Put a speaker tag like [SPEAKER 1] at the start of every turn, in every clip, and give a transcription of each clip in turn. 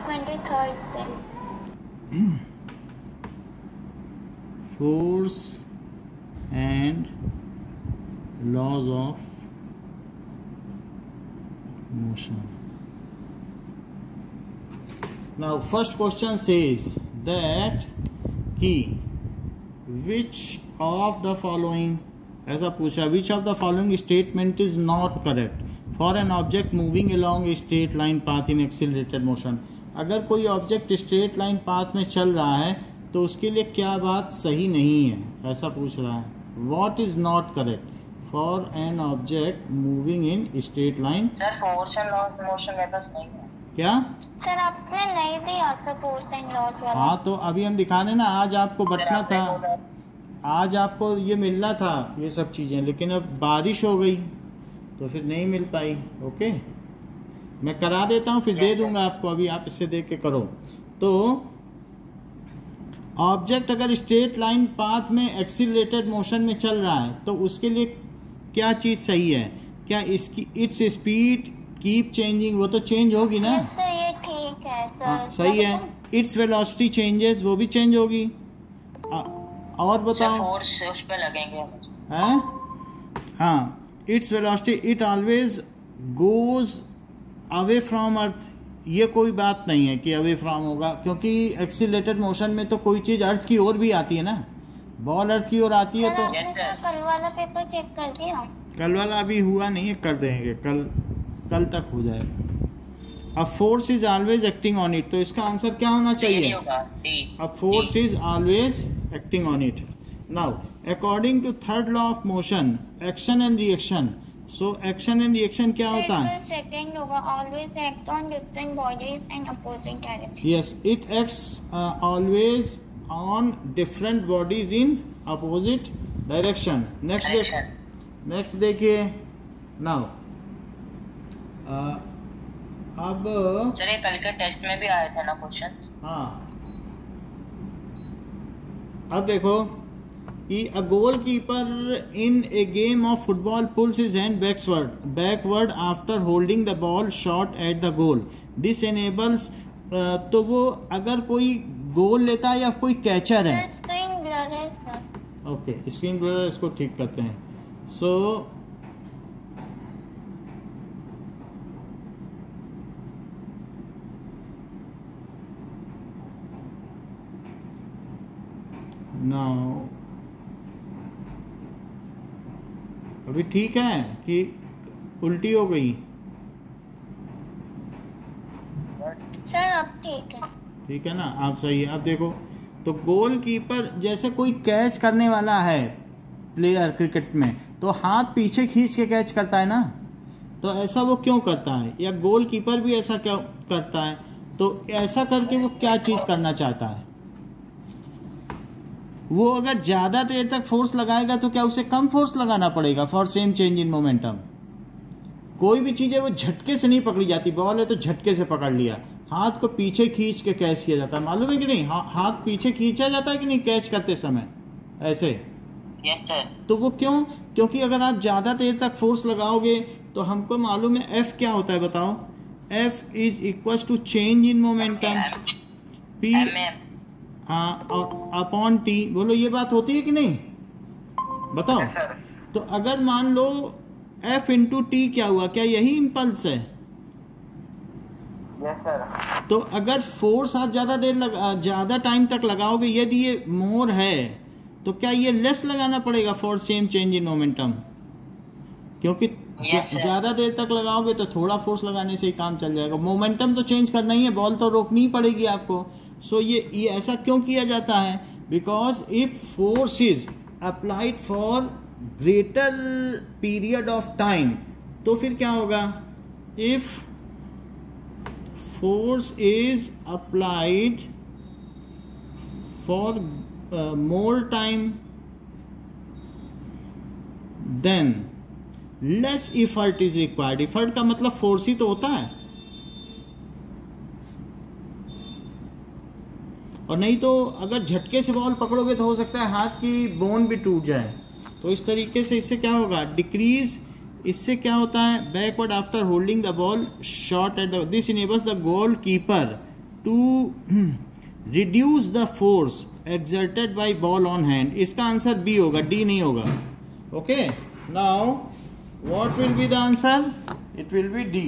[SPEAKER 1] 23rd से।
[SPEAKER 2] Force and laws of motion. Now first question says that कि which of the following, ऐसा पूछा, which of the following statement is not correct for an object moving along a straight line path in accelerated motion. अगर कोई object straight line path में चल रहा है तो उसके लिए क्या बात सही नहीं है, ऐसा पूछ रहा है. What is not correct for an object moving in straight line?
[SPEAKER 3] Sir force and loss motion मेरे पास नहीं है.
[SPEAKER 2] क्या
[SPEAKER 1] सर आपने नहीं दिया सर फोर्स एंड लॉस वाला.
[SPEAKER 2] हाँ तो अभी हम दिखा रहे ना, आज आपको बटना था, आज आपको ये मिलना था ये सब चीज़ें, लेकिन अब बारिश हो गई तो फिर नहीं मिल पाई. ओके मैं करा देता हूँ, फिर दे दूंगा आपको, अभी आप इससे देख के करो. तो ऑब्जेक्ट अगर स्ट्रेट लाइन पाथ में एक्सीलरेटेड मोशन में चल रहा है तो उसके लिए क्या चीज़ सही है? क्या इसकी इट्स स्पीड कीप चेंजिंग, वो तो चेंज होगी ना.
[SPEAKER 1] सर ये ठीक है सर.
[SPEAKER 2] हाँ, सही है. इट्स वेलोसिटी चेंजेस, वो भी चेंज होगी. और बताओ.
[SPEAKER 3] फोर्स उस पे लगेंगे
[SPEAKER 2] हैं? हाँ, it's velocity it always goes away from earth, ये कोई बात नहीं है कि अवे फ्रॉम होगा, क्योंकि एक्सीलरेटेड मोशन में तो कोई चीज़ अर्थ की ओर भी आती है ना, बॉल अर्थ की ओर आती है. तो
[SPEAKER 1] कल वाला पेपर चेक कर दिया?
[SPEAKER 2] कल वाला अभी हुआ नहीं है, कर देंगे, कल तक हो जाएगा. अब force is always acting on it, तो इसका आंसर क्या होना चाहिए? अब force is always acting on it. Now according to third law of motion, action and reaction. So action and reaction क्या होता है?
[SPEAKER 1] सेकंड होगा always act on different bodies and opposing direction.
[SPEAKER 2] Yes, it acts always on different bodies in opposite direction. Next देखिए. Now अब
[SPEAKER 3] चलिए कल के test में भी आए थे ना क्वेश्चन.
[SPEAKER 2] हाँ, अब देखो कि a goalkeeper in a game of football pulls his hand backward after holding the ball short at the goal. This enables तो वो अगर कोई गोल लेता है या कोई कैचर है.
[SPEAKER 1] स्क्रीन ब्लर है सर.
[SPEAKER 2] ओके, स्क्रीन ब्लर, इसको ठीक करते हैं. सो नाउ अभी ठीक है कि उल्टी हो गई?
[SPEAKER 1] सर अब ठीक है.
[SPEAKER 2] ठीक है ना, आप सही है. अब देखो, तो गोलकीपर जैसे कोई कैच करने वाला है प्लेयर क्रिकेट में, तो हाथ पीछे खींच के कैच करता है ना, तो ऐसा वो क्यों करता है? या गोलकीपर भी ऐसा क्यों करता है? तो ऐसा करके वो क्या चीज़ करना चाहता है? वो अगर ज़्यादा देर तक फोर्स लगाएगा तो क्या उसे कम फोर्स लगाना पड़ेगा for same change in momentum? कोई भी चीज़ है वो झटके से नहीं पकड़ी जाती. बॉल है तो झटके से पकड़ लिया, हाथ को पीछे खींच के कैच किया जाता है. मालूम है कि नहीं? हाथ पीछे खींचा जाता है कि नहीं कैच करते समय ऐसे?
[SPEAKER 3] Yes sir.
[SPEAKER 2] तो वो क्यों? क्योंकि अगर आप ज़्यादा देर तक फोर्स लगाओगे तो हमको मालूम है एफ क्या होता है, बताओ. F is equal to change in momentum, P upon T. बोलो ये बात होती है कि नहीं? बताओ. तो अगर मान लो एफ इंटू टी क्या हुआ, क्या यही इम्पल्स है?
[SPEAKER 3] Yes sir.
[SPEAKER 2] तो अगर फोर्स आप ज़्यादा टाइम तक लगाओगे, यदि ये मोर है तो क्या ये लेस लगाना पड़ेगा for same change in momentum? क्योंकि ज़्यादा देर तक लगाओगे तो थोड़ा फोर्स लगाने से ही काम चल जाएगा. मोमेंटम तो चेंज करना ही है, बॉल तो रोकनी ही पड़ेगी आपको. सो ये ऐसा क्यों किया जाता है? Because if force is applied for greater period of time, तो फिर क्या होगा? If force is applied for more time than less effort is required. Effort का मतलब फोर्स ही तो होता है, और नहीं तो अगर झटके से बॉल पकड़ोगे तो हो सकता है हाथ की बोन भी टूट जाए. तो इस तरीके से इससे क्या होगा? डिक्रीज. इससे क्या होता है? Backward after holding the ball shot at the, this enables the goal keeper to reduce the force exerted by ball on hand. इसका आंसर बी होगा, डी नहीं होगा. Okay, now what will be the answer? It will be D.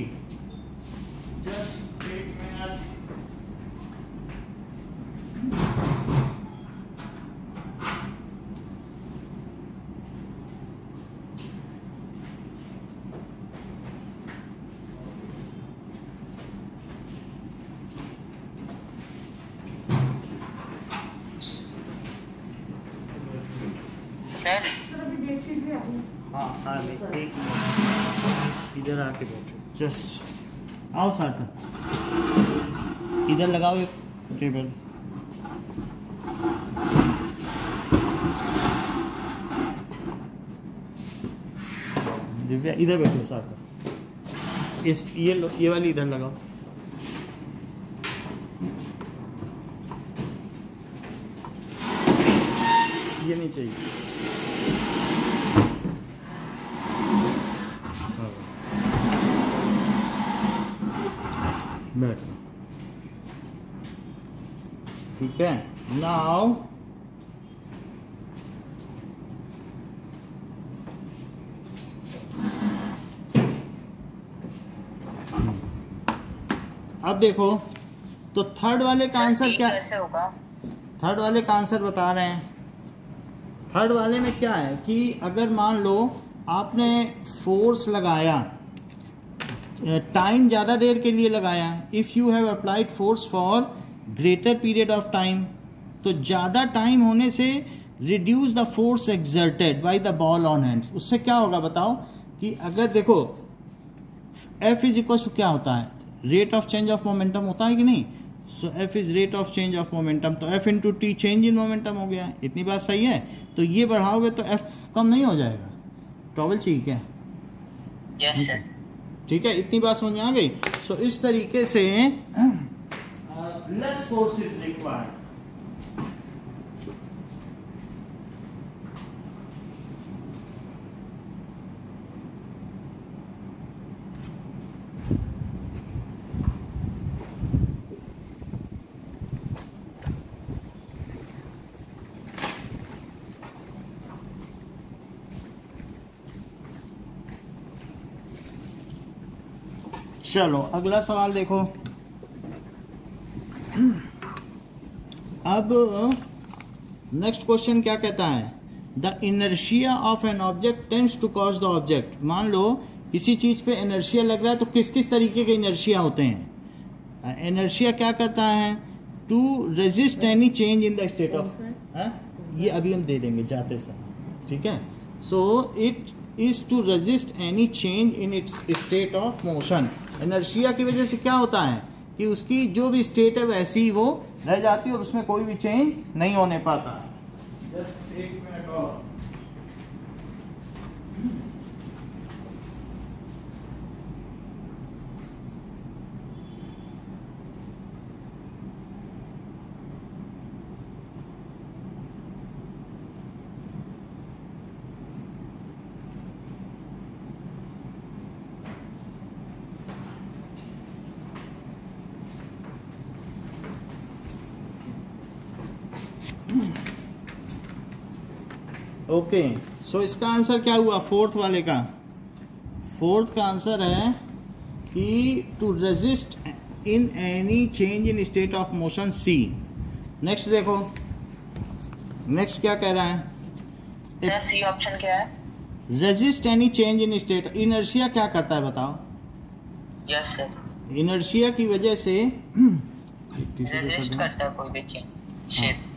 [SPEAKER 2] Just एक minute.
[SPEAKER 3] Sir
[SPEAKER 2] हाँ हाँ, एक minute इधर आके बैठो. जस्ट आओ सार्थक, इधर लगाओ एक टेबल. दिव्या इधर बैठो सार्थक. इस ये वाली इधर लगाओ. ये नहीं चाहिए. बैठो. ठीक है. नाउ अब देखो, तो थर्ड वाले का आंसर क्या?
[SPEAKER 3] कैसे होगा?
[SPEAKER 2] थर्ड वाले का आंसर बता रहे हैं. थर्ड वाले में क्या है कि अगर मान लो आपने फोर्स लगाया, टाइम ज़्यादा देर के लिए लगाया, if you have applied force for greater period of time, तो ज़्यादा टाइम होने से reduce the force exerted by the ball on hands. उससे क्या होगा बताओ? कि अगर देखो F इज इक्वल टू क्या होता है? Rate of change of momentum होता है कि नहीं? सो F is rate of change of momentum, तो F into T change in momentum हो गया. इतनी बात सही है. तो ये बढ़ाओगे तो F कम नहीं हो जाएगा. टॉवल चाहिए क्या?
[SPEAKER 3] Yes sir.
[SPEAKER 2] ठीक है, इतनी बात समझ आ गई. सो इस तरीके से लेस फोर्स इज रिक्वायर्ड. चलो अगला सवाल देखो. अब नेक्स्ट क्वेश्चन क्या कहता है? The inertia of an object tends to cause the object. मान लो किसी चीज पे इनर्शिया लग रहा है, तो किस किस तरीके के इनर्शिया होते हैं? इनर्शिया क्या करता है? To resist any change in the state of, ये अभी हम दे देंगे जाते समय. ठीक है. So it is to resist any change in its state of motion. Inertia की वजह से क्या होता है कि उसकी जो भी स्टेट है वैसी ही वो रह जाती है और उसमें कोई भी चेंज नहीं होने पाता. जस्ट एक मिनट और. ओके, सो इसका आंसर क्या हुआ फोर्थ वाले का? फोर्थ का आंसर है कि to resist in any change in state of motion C. Next देखो, नेक्स्ट क्या कह रहा है?
[SPEAKER 3] सर सी ऑप्शन क्या है?
[SPEAKER 2] Resist any change in state. Inertia क्या करता है बताओ?
[SPEAKER 3] Yes sir.
[SPEAKER 2] इनर्शिया की वजह से
[SPEAKER 3] रेजिस्ट करता है कोई भी चेंज शेप.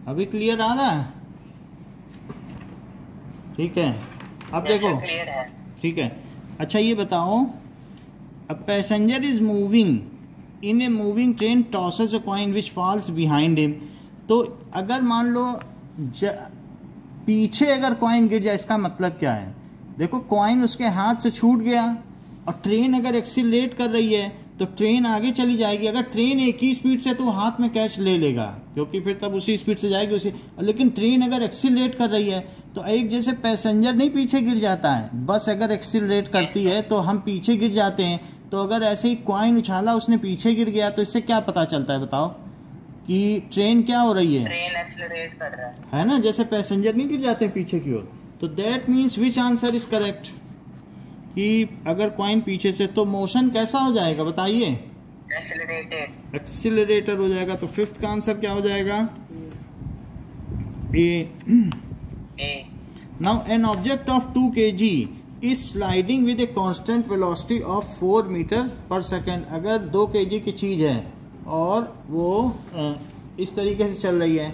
[SPEAKER 2] अभी क्लियर आ रहा है? ठीक है. अब देखो,
[SPEAKER 3] क्लियर है.
[SPEAKER 2] ठीक है. अच्छा ये बताओ, a passenger is moving in a moving train tosses a coin which falls behind him. तो अगर मान लो पीछे अगर कॉइन गिर जाए, इसका मतलब क्या है? देखो कॉइन उसके हाथ से छूट गया और ट्रेन अगर एक्सीलरेट कर रही है तो ट्रेन आगे चली जाएगी. अगर ट्रेन एक ही स्पीड से तो हाथ में कैच ले लेगा, क्योंकि फिर तब उसी स्पीड से जाएगी उसी. लेकिन ट्रेन अगर एक्सीलरेट कर रही है तो एक जैसे पैसेंजर नहीं पीछे गिर जाता है, बस अगर एक्सीलरेट करती है तो हम पीछे गिर जाते हैं, तो अगर ऐसे ही कॉइन उछाला उसने पीछे गिर गया तो इससे क्या पता चलता है बताओ कि ट्रेन क्या हो रही है,
[SPEAKER 3] ट्रेन एक्सीलरेट कर रहा
[SPEAKER 2] है ना, जैसे पैसेंजर नहीं गिर जाते हैं पीछे की ओर। तो that means which answer is correct, कि अगर कॉइन पीछे से तो मोशन कैसा हो जाएगा बताइए,
[SPEAKER 3] एक्सीलरेटेड,
[SPEAKER 2] एक्सीलरेटर हो जाएगा। तो फिफ्थ का आंसर क्या हो जाएगा, a. Now an object of 2 kg is sliding with a constant velocity of 4 metre per second. अगर 2 kg की चीज है और वो इस तरीके से चल रही है,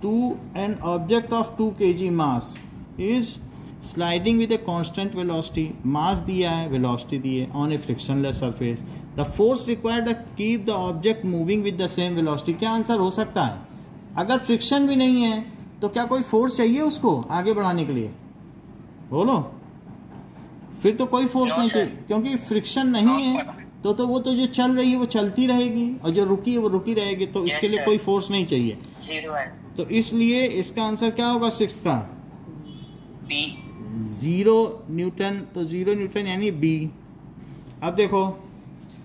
[SPEAKER 2] two an object of 2 kg mass is sliding with a constant velocity, mass दिया है, वेलोसिटी दी है, on a frictionless surface, the force required keep the object moving with the same velocity. क्या आंसर हो सकता है, अगर फ्रिक्शन भी नहीं है तो क्या कोई फोर्स चाहिए उसको आगे बढ़ाने के लिए, बोलो, फिर तो कोई फोर्स नहीं चाहिए, क्योंकि फ्रिक्शन नहीं है तो वो तो जो चल रही है वो चलती रहेगी और जो रुकी है वो रुकी रहेगी, तो इसके लिए कोई फोर्स नहीं चाहिए। तो इसलिए इसका आंसर क्या होगा सिक्स्थ का,
[SPEAKER 3] बी,
[SPEAKER 2] 0 न्यूटन। तो 0 न्यूटन यानी बी। अब देखो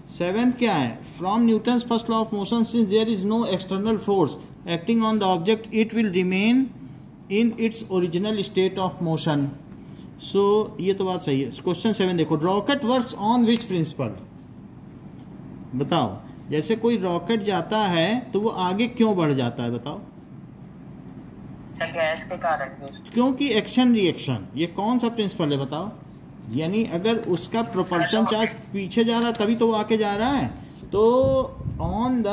[SPEAKER 2] सेवेंथ क्या है, from Newton's first law of motion since there is no external force acting on the object it will remain in its original state of motion. So ये तो बात सही है। क्वेश्चन 7 देखो, rocket works on which principle, बताओ, जैसे कोई rocket जाता है तो वो आगे क्यों बढ़ जाता है बताओ,
[SPEAKER 3] सर गैस के कारण,
[SPEAKER 2] क्योंकि एक्शन रिएक्शन, ये कौन सा प्रिंसिपल है बताओ, यानी अगर उसका प्रोपल्शन चार्ज पीछे जा रहा है तभी तो वो आके जा रहा है। तो on the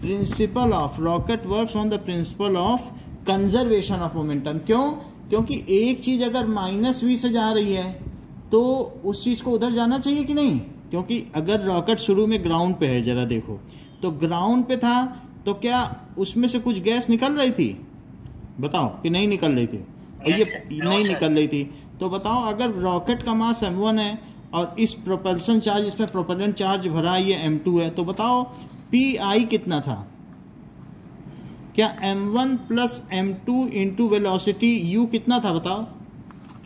[SPEAKER 2] principle of, rocket works on the principle of conservation of momentum. क्यों, क्योंकि एक चीज अगर -v से जा रही है तो उस चीज को उधर जाना चाहिए कि नहीं, क्योंकि अगर रॉकेट शुरू में ग्राउंड पे है, जरा देखो तो ग्राउंड पे था तो क्या उसमें से कुछ गैस निकल रही थी, बताओ कि नहीं निकल रही थी, और ये नहीं निकल रही थी। तो बताओ अगर रॉकेट का मास m1 है और इस प्रोपल्सन चार्ज, इसमें प्रोपेलेंट चार्ज भरा ये m2 है, तो बताओ pi कितना था, क्या m1 plus m2 into velocity u कितना था बताओ,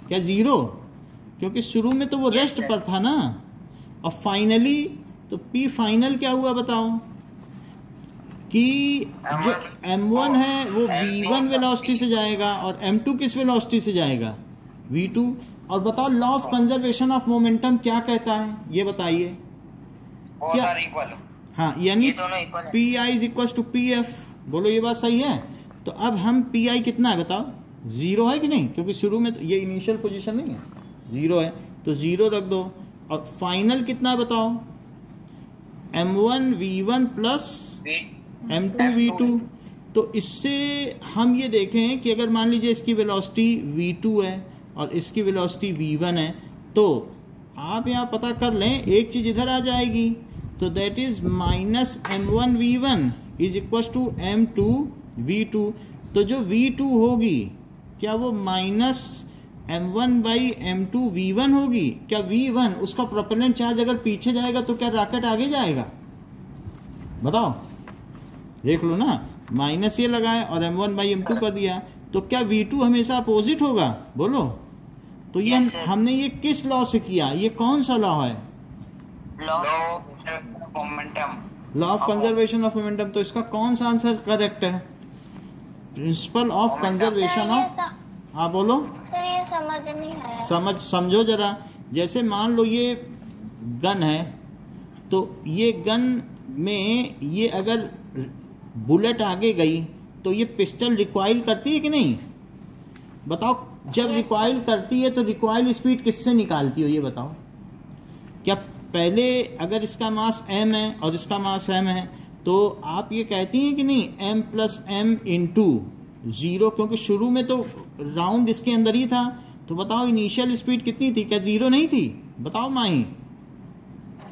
[SPEAKER 2] क्या 0, क्योंकि शुरू में तो वो रेस्ट पर था ना, और फाइनली तो p फाइनल क्या हुआ बताओ, कि जो m1 है वो v1 वेलोसिटी से जाएगा और m2 किस वेलोसिटी से जाएगा, v2। और बताओ law of conservation of momentum क्या कहता है, ये बताइए क्या, हाँ, यानी P I is equal to P F, बोलो ये बात सही है। तो अब हम पी आई कितना है बताओ, 0 है कि नहीं, क्योंकि शुरू में तो ये इनिशियल पोजीशन नहीं है, 0 है, तो 0 रख दो। और फाइनल कितना है बताओ, m1 v1 plus m2 v2। तो इससे हम ये देखें कि अगर मान लीजिए इसकी वेलोसिटी v2 है और इसकी वेलोसिटी v1 है, तो आप यहाँ पता कर लें, एक चीज इधर आ जाएगी, तो that is -m1 v1 is equal to m2 v2। तो जो v2 होगी क्या वो -m1/m2 v1 होगी, क्या v1 उसका प्रोपेलेंट चार्ज अगर पीछे जाएगा तो क्या रॉकेट आगे जाएगा, बताओ, देख लो ना, माइनस ये लगाए और m1/m2 कर दिया, तो क्या v2 हमेशा अपोजिट होगा, बोलो। तो ये हमने ये किस लॉ से किया, ये कौन सा लॉ है, law of conservation of momentum. तो इसका कौन सा आंसर करेक्ट है, प्रिंसिपल ऑफ कंजर्वेशन ऑफ, हाँ बोलो
[SPEAKER 1] सर, ये समझ नहीं आया।
[SPEAKER 2] समझो जरा, जैसे मान लो ये गन है, तो ये गन में ये अगर बुलेट आगे गई तो ये पिस्टल रिकॉइल करती है कि नहीं, बताओ, जब रिकॉइल करती है तो रिकॉइल स्पीड किससे निकालती हो ये बताओ, क्या पहले अगर इसका मास m है और इसका मास m है तो आप ये कहती हैं कि नहीं m प्लस m इंटू 0, क्योंकि शुरू में तो राउंड इसके अंदर ही था, तो बताओ इनिशियल स्पीड कितनी थी, क्या 0 नहीं थी, बताओ माही।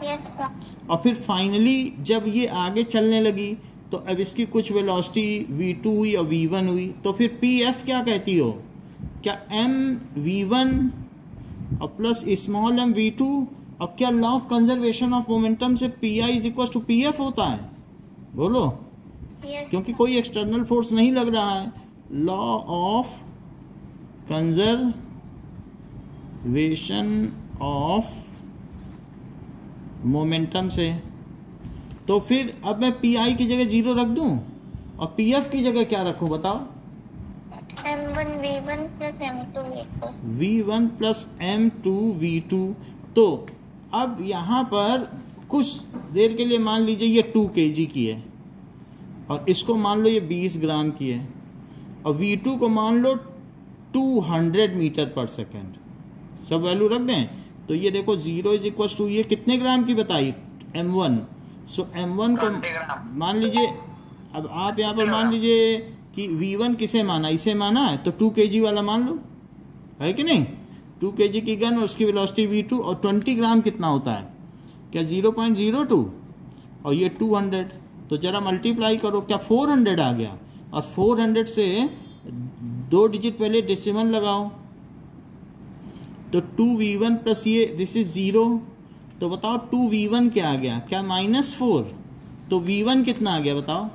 [SPEAKER 1] Yes sir.
[SPEAKER 2] और फिर फाइनली जब ये आगे चलने लगी तो अब इसकी कुछ वेलोसिटी v2 हुई और v1 हुई, तो फिर pf क्या कहती हो, क्या m v1 और प्लस स्मॉल m v2, और क्या law of conservation of momentum से pi is equal to pf होता है, बोलो,
[SPEAKER 1] यस,
[SPEAKER 2] क्योंकि कोई एक्सटर्नल फोर्स नहीं लग रहा है। Law of conservation of momentum से। तो फिर अब मैं पी आई की जगह 0 रख दूं और पी एफ की जगह क्या रखूं बताओ?
[SPEAKER 1] M1 V1 plus M2 V2।
[SPEAKER 2] V1 plus M2 V2। तो अब यहाँ पर कुछ देर के लिए मान लीजिए ये 2 kg की है और इसको मान लो ये 20 ग्राम की है और V2 को मान लो 200 मीटर पर सेकेंड। सब वैल्यू रख दें तो ये देखो 0 इज इक्वल टू ये कितने ग्राम की बताई? M1। सो M1 को मान लीजिए, अब आप यहाँ पर मान लीजिए कि V1 किसे माना? इसे माना है तो 2 kg वाला मान लो, है कि नहीं? 2 kg की गन और उसकी वेलोसिटी V2 और 20 ग्राम कितना होता है? क्या 0.02 और ये 200। तो जरा मल्टीप्लाई करो, क्या 400 आ गया? और 400 से 2 डिजिट पहले डेसिमल लगाओ तो 2V1 प्लस ये दिस इज 0। तो बताओ 2V1 क्या आ गया? क्या -4? तो V1 कितना आ गया बताओ?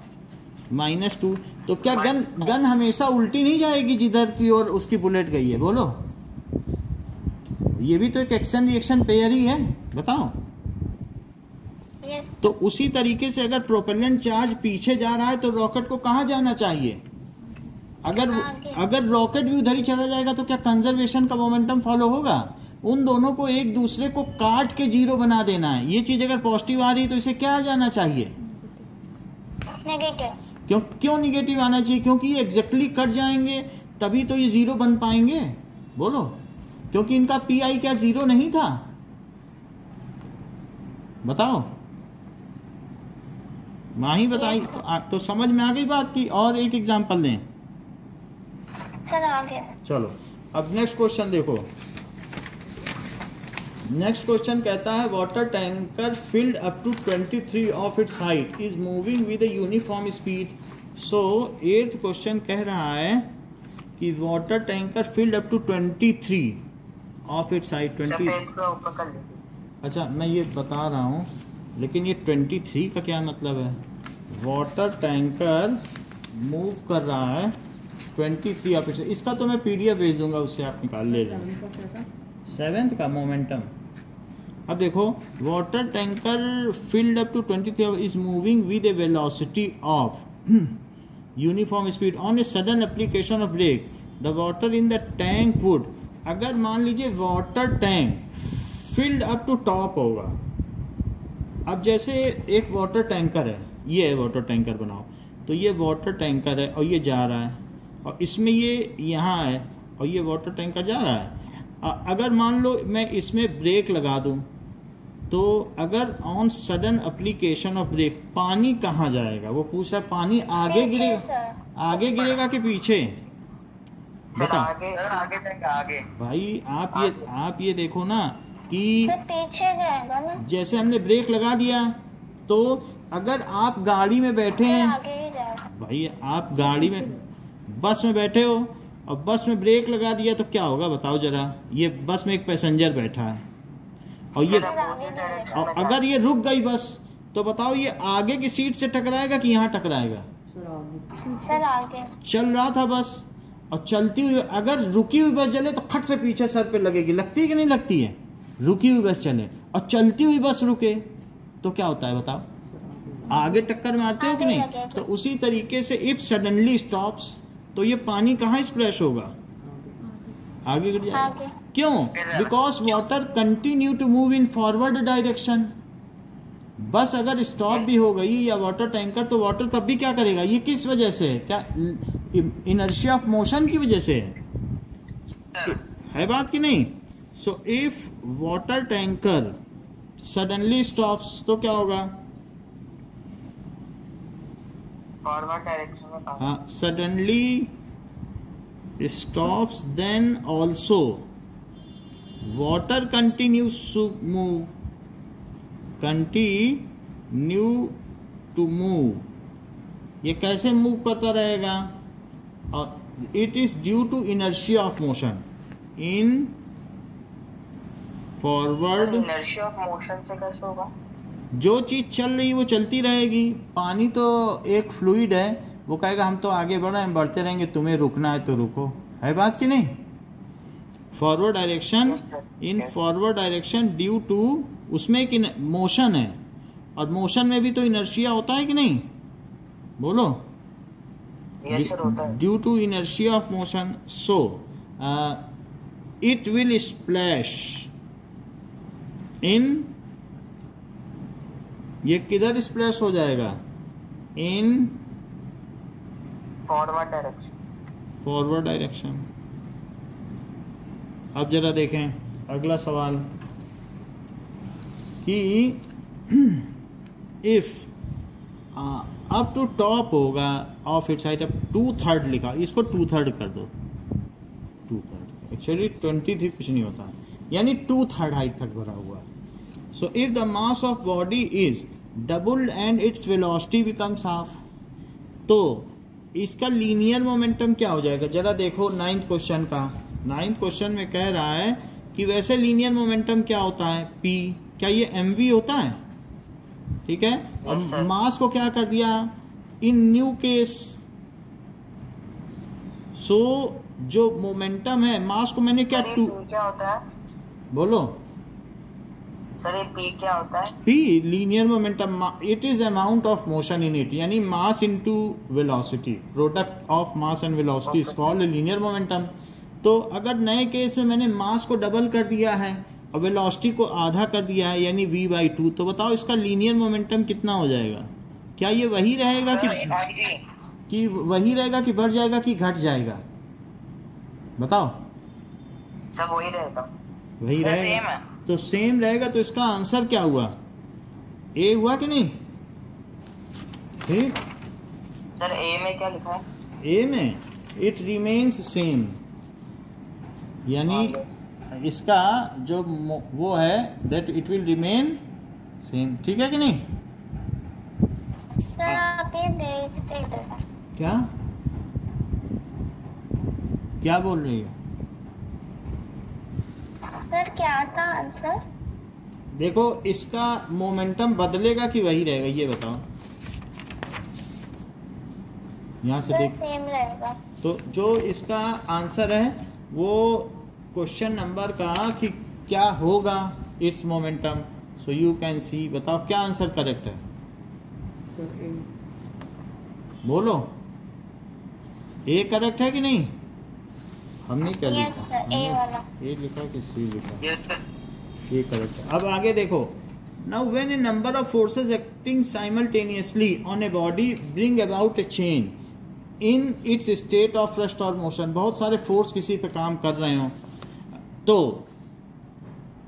[SPEAKER 2] -2। तो क्या गन हमेशा उल्टी नहीं जाएगी जिधर की ओर उसकी बुलेट गई है? बोलो, ये भी तो एक एक्शन रिएक्शन पेयर ही है, बताओ।
[SPEAKER 1] Yes।
[SPEAKER 2] तो उसी तरीके से अगर प्रोपेलेंट चार्ज पीछे जा रहा है तो रॉकेट को कहाँ जाना चाहिए? अगर रॉकेट भी उधर ही चला जाएगा तो क्या कंजर्वेशन का मोमेंटम फॉलो होगा? उन दोनों को एक दूसरे को काट के 0 बना देना है। ये चीज अगर पॉजिटिव आ रही है तो इसे क्या आ जाना चाहिए?
[SPEAKER 1] नेगेटिव।
[SPEAKER 2] क्यों निगेटिव आना चाहिए? क्योंकि ये एग्जैक्टली कट जाएंगे तभी तो ये 0 बन पाएंगे। बोलो, क्योंकि इनका पी आई क्या 0 नहीं था? बताओ, माही बताई। तो समझ में आ गई बात की। और एक एग्जांपल दें
[SPEAKER 1] सर। आगे
[SPEAKER 2] चलो, अब नेक्स्ट क्वेश्चन देखो। नेक्स्ट क्वेश्चन कहता है water tanker filled up to 23 of its height is moving with a uniform speed. So 8th question कह रहा है कि water tanker filled up to 23 of its height 20। अच्छा, मैं ये बता रहा हूँ, लेकिन ये 23 का क्या मतलब है? वाटर टैंकर मूव कर रहा है 23 ऑफ इट्स। इसका तो मैं PDF भेज दूंगा, उससे आप निकाल ले लेंगे। 7th का मोमेंटम। अब देखो, water tanker filled up to 23 is moving with a velocity of uniform speed on a sudden application of brake the water in the tank would. अगर मान लीजिए water tank filled up to top होगा। अब जैसे एक water tanker है, ये है वाटर टैंकर बनाओ, तो ये वाटर टैंकर है और ये जा रहा है और इसमें ये यहाँ है और ये वाटर टैंकर जा रहा है। अगर मान लो मैं इसमें ब्रेक लगा दूं तो अगर on sudden application of brake पानी कहाँ जाएगा? वो पूछ रहा है पानी आगे गिरेगा, आगे गिरेगा कि पीछे? बता
[SPEAKER 3] आगे।
[SPEAKER 2] भाई आप ये देखो ना कि
[SPEAKER 1] पीछे जाएगा ना।
[SPEAKER 2] जैसे हमने ब्रेक लगा दिया तो अगर आप गाड़ी में बैठे हैं,
[SPEAKER 1] आगे ही जाएगा।
[SPEAKER 2] भाई आप गाड़ी में बस में बैठे हो और बस में ब्रेक लगा दिया तो क्या होगा बताओ जरा? ये बस में एक पैसेंजर बैठा है और अगर ये रुक गई बस तो बताओ ये आगे की सीट से टकराएगा कि यहाँ टकराएगा?
[SPEAKER 1] सर आगे।
[SPEAKER 2] चल रहा था बस और चलती हुई अगर रुकी हुई बस चले तो खट से पीछे सर पे लगेगी। लगती है कि नहीं लगती है? रुकी हुई बस चले और चलती हुई बस रुके तो क्या होता है बताओ? आगे टक्कर मारते हो कि नहीं? तो उसी तरीके से इफ सडनली स्टॉप्स तो ये पानी कहाँ स्प्लैश होगा? आगे गिर जाएगा। क्यों? Because water continue to move in forward direction. बस अगर स्टॉप भी हो गई या वाटर टैंकर तो वाटर तब भी क्या करेगा? ये किस वजह से है? क्या इनर्शिया ऑफ मोशन की वजह से है बात कि नहीं? So if water tanker suddenly stops तो क्या होगा?
[SPEAKER 3] फॉरवर्ड डायरेक्शन में।
[SPEAKER 2] हाँ, suddenly stops then also water continues to move, continue to move. ये कैसे मूव करता रहेगा? और it is due to inertia of motion in forward.
[SPEAKER 3] Inertia of motion से कैसे होगा?
[SPEAKER 2] जो चीज चल रही है वो चलती रहेगी। पानी तो एक फ्लूइड है, वो कहेगा हम तो आगे बढ़ रहे हैं, बढ़ते रहेंगे, तुम्हें रुकना है तो रुको। है बात कि नहीं? Forward direction, in forward direction due to, उसमें एक मोशन है, और मोशन में भी तो इनर्शिया होता है कि नहीं, बोलो।
[SPEAKER 3] यस सर होता है।
[SPEAKER 2] Due to inertia of motion, so it will splash in, ये किधर स्प्लैश हो जाएगा, in
[SPEAKER 3] forward direction.
[SPEAKER 2] Forward direction. अब जरा देखें अगला सवाल कि इफ अप टू टॉप होगा ऑफ इट्स हाइट, अब 2/3 लिखा, इसको 2/3 कर दो, 2/3 एक्चुअली 23 कुछ नहीं होता, यानी 2/3 हाइट तक भरा हुआ है। So if the mass of body is double and its velocity becomes half, तो इसका लीनियर मोमेंटम क्या हो जाएगा, जरा देखो 9th क्वेश्चन का। 9th क्वेश्चन में कह रहा है कि वैसे लीनियर मोमेंटम क्या होता है, P, क्या ये mv होता है, ठीक है। और मास को क्या कर दिया, इन न्यू केस, सो जो मोमेंटम है, मास को मैंने क्या,
[SPEAKER 3] सर, ये P क्या होता है,
[SPEAKER 2] बोलो
[SPEAKER 3] सर ये P क्या होता है।
[SPEAKER 2] P linear momentum, it is amount of motion in it, यानी mass into velocity, product of mass and velocity is called linear momentum. तो अगर नए केस में मैंने मास को डबल कर दिया है और वेलोसिटी को आधा कर दिया है, यानी v/2, तो बताओ इसका लीनियर मोमेंटम कितना हो जाएगा, क्या ये वही रहेगा कि वही रहेगा कि बढ़ जाएगा कि घट जाएगा, बताओ।
[SPEAKER 3] सब वही रहेगा,
[SPEAKER 2] वही
[SPEAKER 3] सर,
[SPEAKER 2] रहेगा,
[SPEAKER 3] सेम है।
[SPEAKER 2] तो सेम रहेगा, तो इसका आंसर क्या हुआ, ए हुआ कि नहीं, ठीक।
[SPEAKER 3] सर ए में क्या लिखा है,
[SPEAKER 2] ए में इट रिमेन्स सेम, यानी इसका जो वो है that it will remain same, ठीक है कि नहीं।
[SPEAKER 1] सर आप ये भेज दे देना।
[SPEAKER 2] क्या क्या बोल रही हो,
[SPEAKER 1] सर क्या था आंसर,
[SPEAKER 2] देखो इसका मोमेंटम बदलेगा कि वही रहेगा, ये बताओ, यहाँ से
[SPEAKER 1] सर
[SPEAKER 2] देख।
[SPEAKER 1] सेम रहेगा।
[SPEAKER 2] तो जो इसका आंसर है वो क्वेश्चन नंबर का कि क्या होगा it's momentum, so you can see, बताओ क्या आंसर करेक्ट है, बोलो। ए करेक्ट है कि नहीं, हमने क्या
[SPEAKER 1] Yes,
[SPEAKER 2] लिखा,
[SPEAKER 1] sir, A वाला।
[SPEAKER 2] ए लिखा कि सी लिखा,
[SPEAKER 3] यस सर।
[SPEAKER 2] ये करेक्ट है। अब आगे देखो, now when A number of forces acting simultaneously on a body bring about A change in its state of rest और मोशन, बहुत सारे फोर्स किसी पे काम कर रहे हो, तो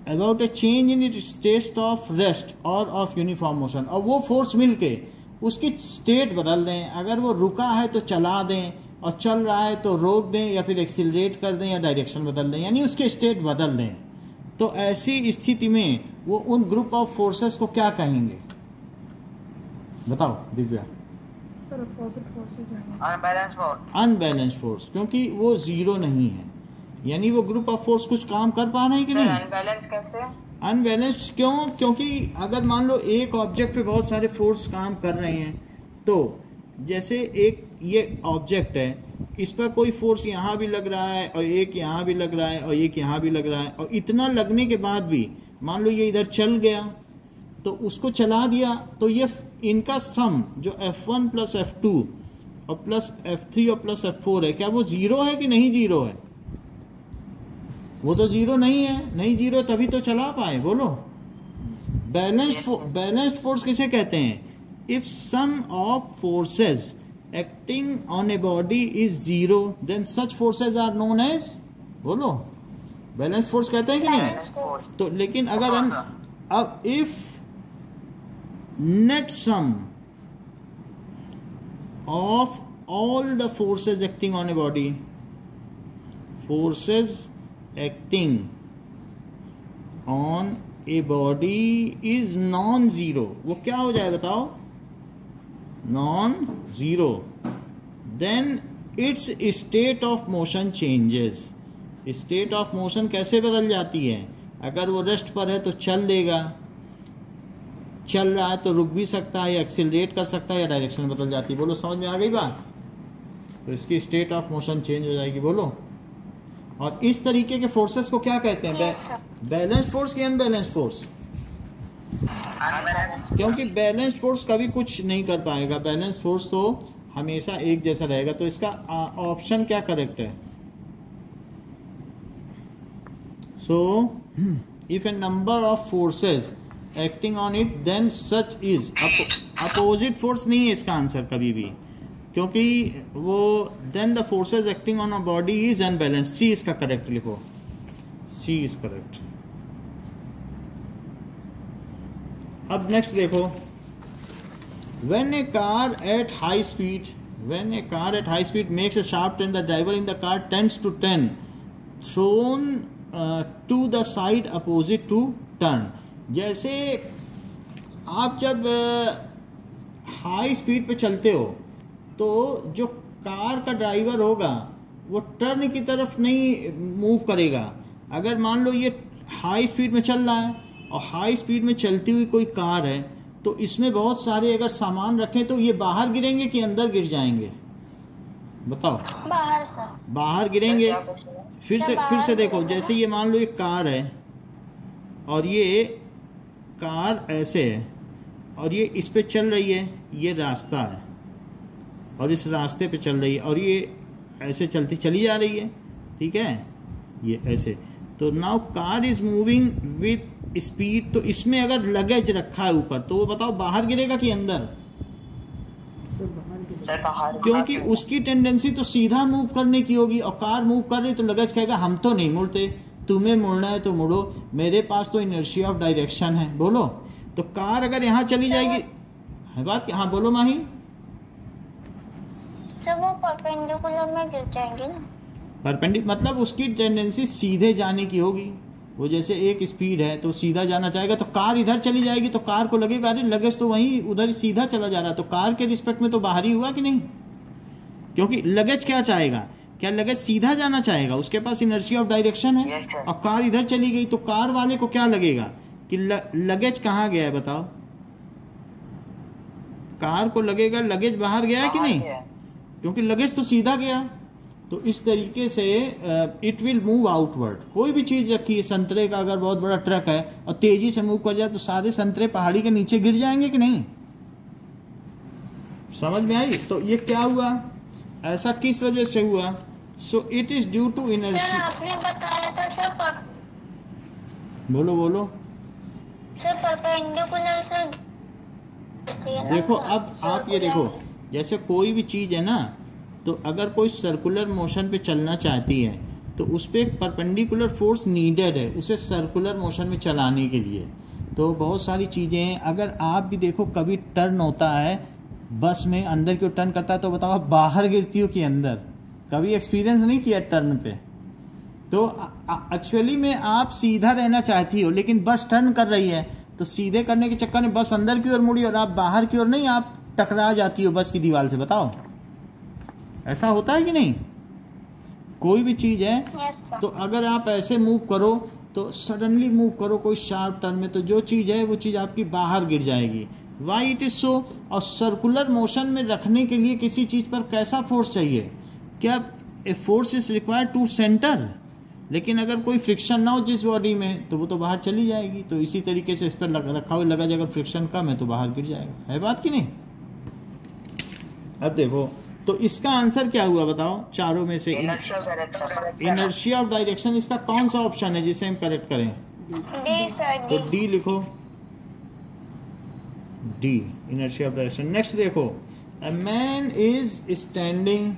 [SPEAKER 2] about A change in its state of rest और ऑफ यूनिफॉर्म मोशन, और वो फोर्स मिलके उसकी स्टेट बदल दें, अगर वो रुका है तो चला दें, और चल रहा है तो रोक दें, या फिर एक्सिलरेट कर दें, या डायरेक्शन बदल दें, यानी उसके स्टेट बदल दें, तो ऐसी स्थिति में वो उन ग्रुप ऑफ फोर्सेस को क्या कहेंगे, बताओ Divya.
[SPEAKER 3] Unbalance force.
[SPEAKER 2] Unbalance force, क्योंकि वो जीरो नहीं है, यानी वो ग्रुप ऑफ फोर्स कुछ काम कर पा रहे हैं कि नहीं।
[SPEAKER 3] अनबैलेंस कैसे,
[SPEAKER 2] अनबैलेंस्ड क्यों, क्योंकि अगर मान लो एक ऑब्जेक्ट पे बहुत सारे फोर्स काम कर रहे हैं, तो जैसे एक ये ऑब्जेक्ट है, इस पर कोई फोर्स यहाँ भी लग रहा है, और एक यहाँ भी लग रहा है, और एक यहाँ भी लग रहा है, और इतना लगने के बाद भी मान लो ये इधर चल गया, तो उसको चला दिया, तो ये इनका सम जो F1 प्लस F2 और प्लस F3 और प्लस F4 है, क्या वो जीरो है कि नहीं जीरो है, वो तो जीरो नहीं है, नहीं जीरो तभी तो चला पाए, बोलो। बैलेंस्ड फोर्स किसे कहते हैं, if sum of forces acting on a body is zero then such forces are known as, बोलो, बैलेंस्ड फोर्स कहते हैं कि नहीं। तो लेकिन अगर हम अब if net sum of all the forces acting on a body, forces acting on a body is non zero, वो क्या हो जाए बताओ, non zero, then its state of motion changes. State of motion कैसे बदल जाती है, अगर वो रेस्ट पर है तो चल देगा, चल रहा है तो रुक भी सकता है, एक्सिलरेट कर सकता है, या डायरेक्शन बदल जाती है, बोलो समझ में आ गई बात। तो इसकी स्टेट ऑफ मोशन चेंज हो जाएगी, बोलो। और इस तरीके के फोर्सेस को क्या कहते हैं?
[SPEAKER 1] Yes, sir.
[SPEAKER 2] बैलेंस्ड फोर्स या अनबैलेंस्ड फोर्स? क्योंकि बैलेंस्ड फोर्स कभी कुछ नहीं कर पाएगा, बैलेंस्ड फोर्स तो हमेशा एक जैसा रहेगा। तो इसका ऑप्शन क्या करेक्ट है? So if a number of forces acting on it then such is opposite force नहीं है इसका आंसर कभी भी, क्योंकि वो then the forces acting on a body is unbalanced. C इसका करेक्ट लिखो, सी इज करेक्ट। अब नेक्स्ट देखो, when a car at high speed makes a sharp turn, the driver in the car tends to turn thrown to the side opposite to turn। जैसे आप जब high speed पे चलते हो तो जो कार का ड्राइवर होगा वो टर्न की तरफ नहीं मूव करेगा। अगर मान लो ये हाई स्पीड में चल रहा है और हाई स्पीड में चलती हुई कोई कार है तो इसमें बहुत सारे अगर सामान रखें तो ये बाहर गिरेंगे कि अंदर गिर जाएंगे? बताओ।
[SPEAKER 1] बाहर सर।
[SPEAKER 2] बाहर गिरेंगे। फिर से देखो,
[SPEAKER 1] गिरेंगे।
[SPEAKER 2] जैसे ये मान लो एक कार है और ये कार ऐसे है और ये इस पे चल रही है, ये रास्ता है और इस रास्ते पे चल रही है और ये ऐसे चलती चली जा रही है, ठीक है, ये ऐसे। तो now car is moving with speed, तो इसमें अगर लगेज रखा है ऊपर तो वो बताओ बाहर गिरेगा कि अंदर? क्योंकि उसकी टेंडेंसी तो सीधा मूव करने की होगी और कार मूव कर रही तो लगेज कहेगा हम तो नहीं मुड़ते, तुम्हें मुड़ना है तो मुड़ो, मेरे पास तो इनर्शिया ऑफ डायरेक्शन है। बोलो। तो कार अगर यहाँ चली जाएगी, है बात? हाँ बोलो माही।
[SPEAKER 1] सर वो परपेंडिकुलर में गिर जाएंगे ना।
[SPEAKER 2] मतलब उसकी टेंडेंसी सीधे जाने की होगी। वो जैसे एक स्पीड है तो सीधा जाना चाहेगा तो कार इधर चली जाएगी तो कार को लगेगा अरे लगेज तो वहीं उधर सीधा चला जा रहा है, तो कार के रिस्पेक्ट में तो बाहर ही हुआ कि नहीं? क्योंकि लगेज क्या चाहेगा? क्या लगेज सीधा जाना चाहेगा? उसके पास इनर्शिया ऑफ डायरेक्शन है और कार इधर चली गई तो कार वाले को क्या लगेगा कि लगेज कहाँ गया है? बताओ। कार को लगेगा लगेज बाहर गया है कि नहीं, क्योंकि लगेज तो सीधा गया। तो इस तरीके से इट विल मूव आउटवर्ड। कोई भी चीज़ रखी है, संतरे का अगर बहुत बड़ा ट्रक है और तेजी से मूव कर जाए तो सारे संतरे पहाड़ी के नीचे गिर जाएंगे कि नहीं? समझ में आई? तो ये क्या हुआ, ऐसा किस वजह से हुआ? So it is due to inertia.
[SPEAKER 1] आपने बताया था सर
[SPEAKER 2] बोलो
[SPEAKER 1] सर परपेंडिकुलर से।
[SPEAKER 2] देखो अब आप ये देखो, जैसे कोई भी चीज़ है ना, तो अगर कोई सर्कुलर मोशन पे चलना चाहती है तो उस पर एक परपेंडिकुलर फोर्स नीडेड है उसे सर्कुलर मोशन में चलाने के लिए। तो बहुत सारी चीज़ें हैं। अगर आप भी देखो कभी टर्न होता है बस में, अंदर क्यों टर्न करता है तो बताओ आप बाहर गिरती हो कि अंदर? कभी एक्सपीरियंस नहीं किया टर्न पे? तो एक्चुअली में आप सीधा रहना चाहती हो लेकिन बस टर्न कर रही है तो सीधे करने के चक्कर में बस अंदर की ओर मुड़ी और आप बाहर की ओर नहीं, आप टकरा जाती हो बस की दीवार से। बताओ ऐसा होता है कि नहीं? कोई भी चीज़ है
[SPEAKER 1] yes,
[SPEAKER 2] तो अगर आप ऐसे मूव करो तो सडनली मूव करो कोई शार्प टर्न में तो जो चीज़ है वो चीज़ आपकी बाहर गिर जाएगी। Why it is so? और सर्कुलर मोशन में रखने के लिए किसी चीज़ पर कैसा फोर्स चाहिए? क्या a force is required to center, लेकिन अगर कोई फ्रिक्शन ना हो जिस बॉडी में तो वो तो बाहर चली जाएगी। तो इसी तरीके से इस पर रखा हुआ लगेज अगर फ्रिक्शन कम है तो बाहर गिर जाएगा। है बात कि नहीं? अब देखो तो इसका आंसर क्या हुआ बताओ चारों में से? इनर्शिया ऑफ डायरेक्शन इसका कौन सा ऑप्शन है जिसे हम करेक्ट करें?
[SPEAKER 1] D sir.
[SPEAKER 2] तो डी लिखो, d inertia of direction. Next देखो, a man is standing,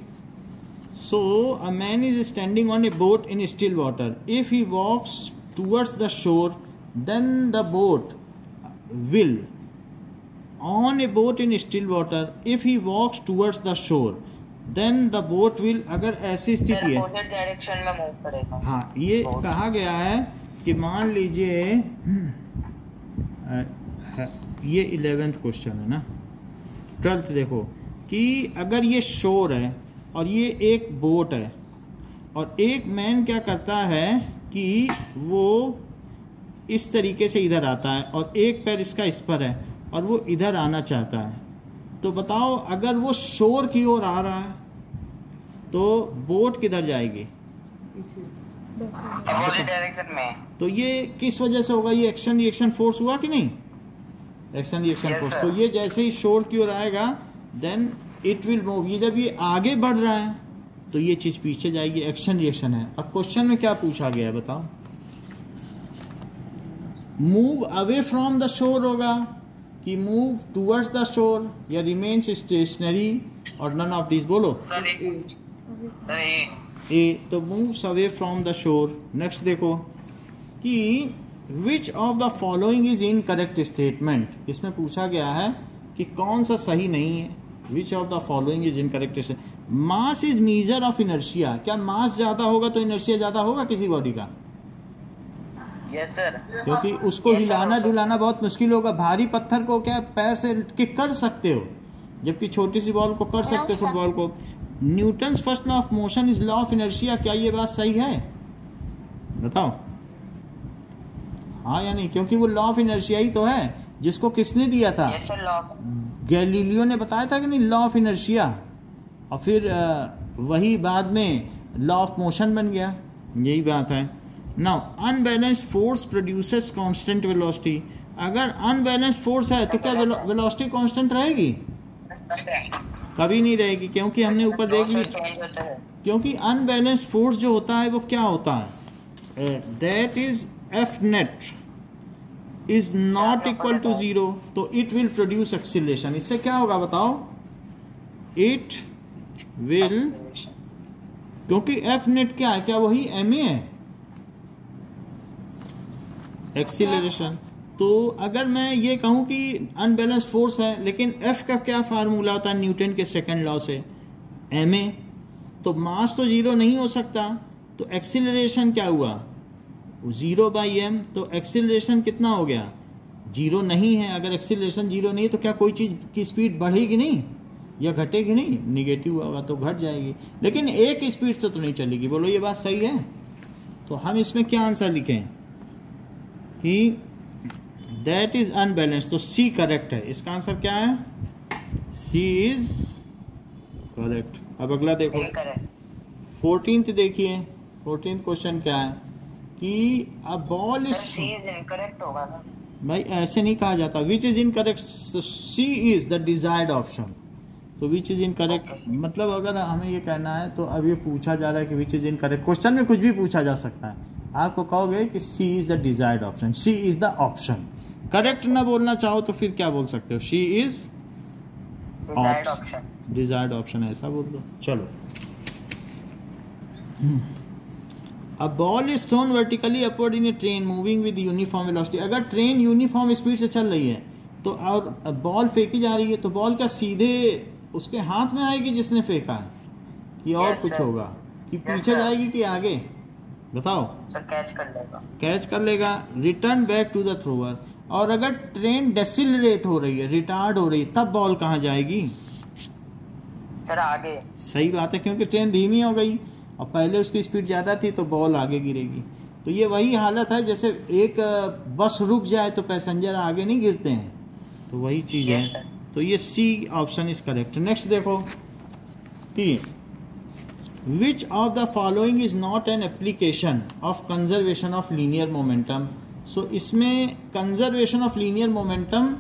[SPEAKER 2] so a man is standing on a boat in still water. If he walks towards the shore then the boat will on a boat in still water, if he walks towards the shore then the boat will। अगर ऐसी स्थिति है
[SPEAKER 3] direction में move करेगा।
[SPEAKER 2] हाँ, ये कहा गया है कि मान लीजिए ये 11th क्वेश्चन है ना, 12th देखो कि अगर ये शोर है और ये एक बोट है और एक मैन क्या करता है कि वो इस तरीके से इधर आता है और एक पैर इसका इस पर है और वो इधर आना चाहता है, तो बताओ अगर वो शोर की ओर आ रहा है तो बोट किधर जाएगी?
[SPEAKER 3] अपोजिट डायरेक्शन में।
[SPEAKER 2] तो ये किस वजह से होगा? ये एक्शन रिएक्शन फोर्स हुआ कि नहीं? Action reaction
[SPEAKER 3] Yes,
[SPEAKER 2] force.
[SPEAKER 3] sir.
[SPEAKER 2] तो ये जैसे ही शोर की ओर आएगा देन इट विल मूव। ये जब ये आगे बढ़ रहा है तो ये चीज पीछे जाएगी, एक्शन रिएक्शन है। अब क्वेश्चन में क्या पूछा गया है बताओ? Move away from the shore होगा कि मूव टूवर्ड्स द शोर या रिमेन्स स्टेशनरी और नन ऑफ दिस। बोलो ए। तो moves away from the shore. Next देखो कि which of the following is incorrect statement. इसमें पूछा गया है कि कौन सा सही नहीं है। Which of the following is incorrect statement. Mass is measure of inertia. क्या मास ज्यादा होगा तो इनर्शिया ज्यादा होगा किसी बॉडी का?
[SPEAKER 3] Yes sir.
[SPEAKER 2] क्योंकि उसको हिलाना डुलाना बहुत मुश्किल होगा। भारी पत्थर को क्या पैर से किक कर सकते हो, जबकि छोटी सी बॉल को कर सकते हो, फुटबॉल को। Newton's first law of motion is law of inertia. क्या ये बात सही है? बताओ हाँ या नहीं? क्योंकि वो लॉ ऑफ इनर्शिया ही तो है जिसको किसने दिया था?
[SPEAKER 3] Yes sir, law.
[SPEAKER 2] गैलीलियो ने बताया था कि नहीं, लॉ ऑफ इनर्शिया। और फिर वही बाद में लॉ ऑफ मोशन बन गया। यही बात है। Now unbalanced force produces constant velocity. अगर अनबैलेंस्ड फोर्स है तो क्या वेलोसिटी कांस्टेंट रहेगी? कभी नहीं रहेगी, क्योंकि हमने ऊपर देख लिया। क्योंकि अनबैलेंस्ड फोर्स जो होता है वो क्या होता है? That is F net is not equal to 0। तो इट विल प्रोड्यूस एक्सीलरेशन। इससे क्या होगा बताओ? इट विल, क्योंकि एफ नेट क्या है? क्या वही एम ए है? एक्सीलरेशन। तो अगर मैं ये कहूं कि अनबैलेंस फोर्स है, लेकिन एफ का क्या फार्मूला होता है न्यूटन के सेकंड लॉ से? M A. तो मास तो 0 नहीं हो सकता, तो एक्सीलरेशन क्या हुआ? 0/m। तो एक्सीलरेशन कितना हो गया? 0 नहीं है। अगर एक्सीलरेशन 0 नहीं है तो क्या कोई चीज़ की स्पीड बढ़ेगी नहीं या घटेगी नहीं? निगेटिव होगा तो घट जाएगी, लेकिन एक स्पीड से तो नहीं चलेगी। बोलो ये बात सही है? तो हम इसमें क्या आंसर लिखें कि दैट इज अनबैलेंस। तो सी करेक्ट है। इसका आंसर क्या है? सी इज करेक्ट। अब अगला देखो 14th देखिए। 14th क्वेश्चन क्या है कि अ बॉल इज
[SPEAKER 3] इनकरेक्ट होगा ना
[SPEAKER 2] भाई, ऐसे नहीं कहा जाता। Which is incorrect? C is the desired option. तो विच इज इनकरेक्ट मतलब अगर हमें ये कहना है तो अब ये पूछा जा रहा है कि विच इज इनकरेक्ट। क्वेश्चन में कुछ भी पूछा जा सकता है। आपको कहोगे कि c is the desired option, c is the option. Correct ना बोलना चाहो तो फिर क्या बोल सकते हो? शी इज डिजायर्ड ऑप्शन, ऐसा बोल दो। चलो, a ball is thrown vertically upward in A train moving with uniform velocity. अगर ट्रेन यूनिफॉर्म स्पीड से चल रही है तो और बॉल फेंकी जा रही है, तो बॉल क्या सीधे उसके हाथ में आएगी जिसने फेंका है, कि और कुछ होगा, कि पीछे जाएगी कि आगे? बताओ।
[SPEAKER 3] सर कैच कर लेगा।
[SPEAKER 2] कैच कर लेगा। Return back to the thrower. और अगर ट्रेन डेसिलरेट हो रही है, रिटार्ड हो रही है, तब बॉल कहाँ जाएगी?
[SPEAKER 3] सर आगे।
[SPEAKER 2] सही बात है, क्योंकि ट्रेन धीमी हो गई और पहले उसकी स्पीड ज़्यादा थी तो बॉल आगे गिरेगी। तो ये वही हालत है जैसे एक बस रुक जाए तो पैसेंजर आगे नहीं गिरते हैं, तो वही चीज़ है। तो ये c option is correct. Next देखो कि which of the following is not an application of conservation of linear momentum. So इसमें कंजर्वेशन ऑफ लीनियर मोमेंटम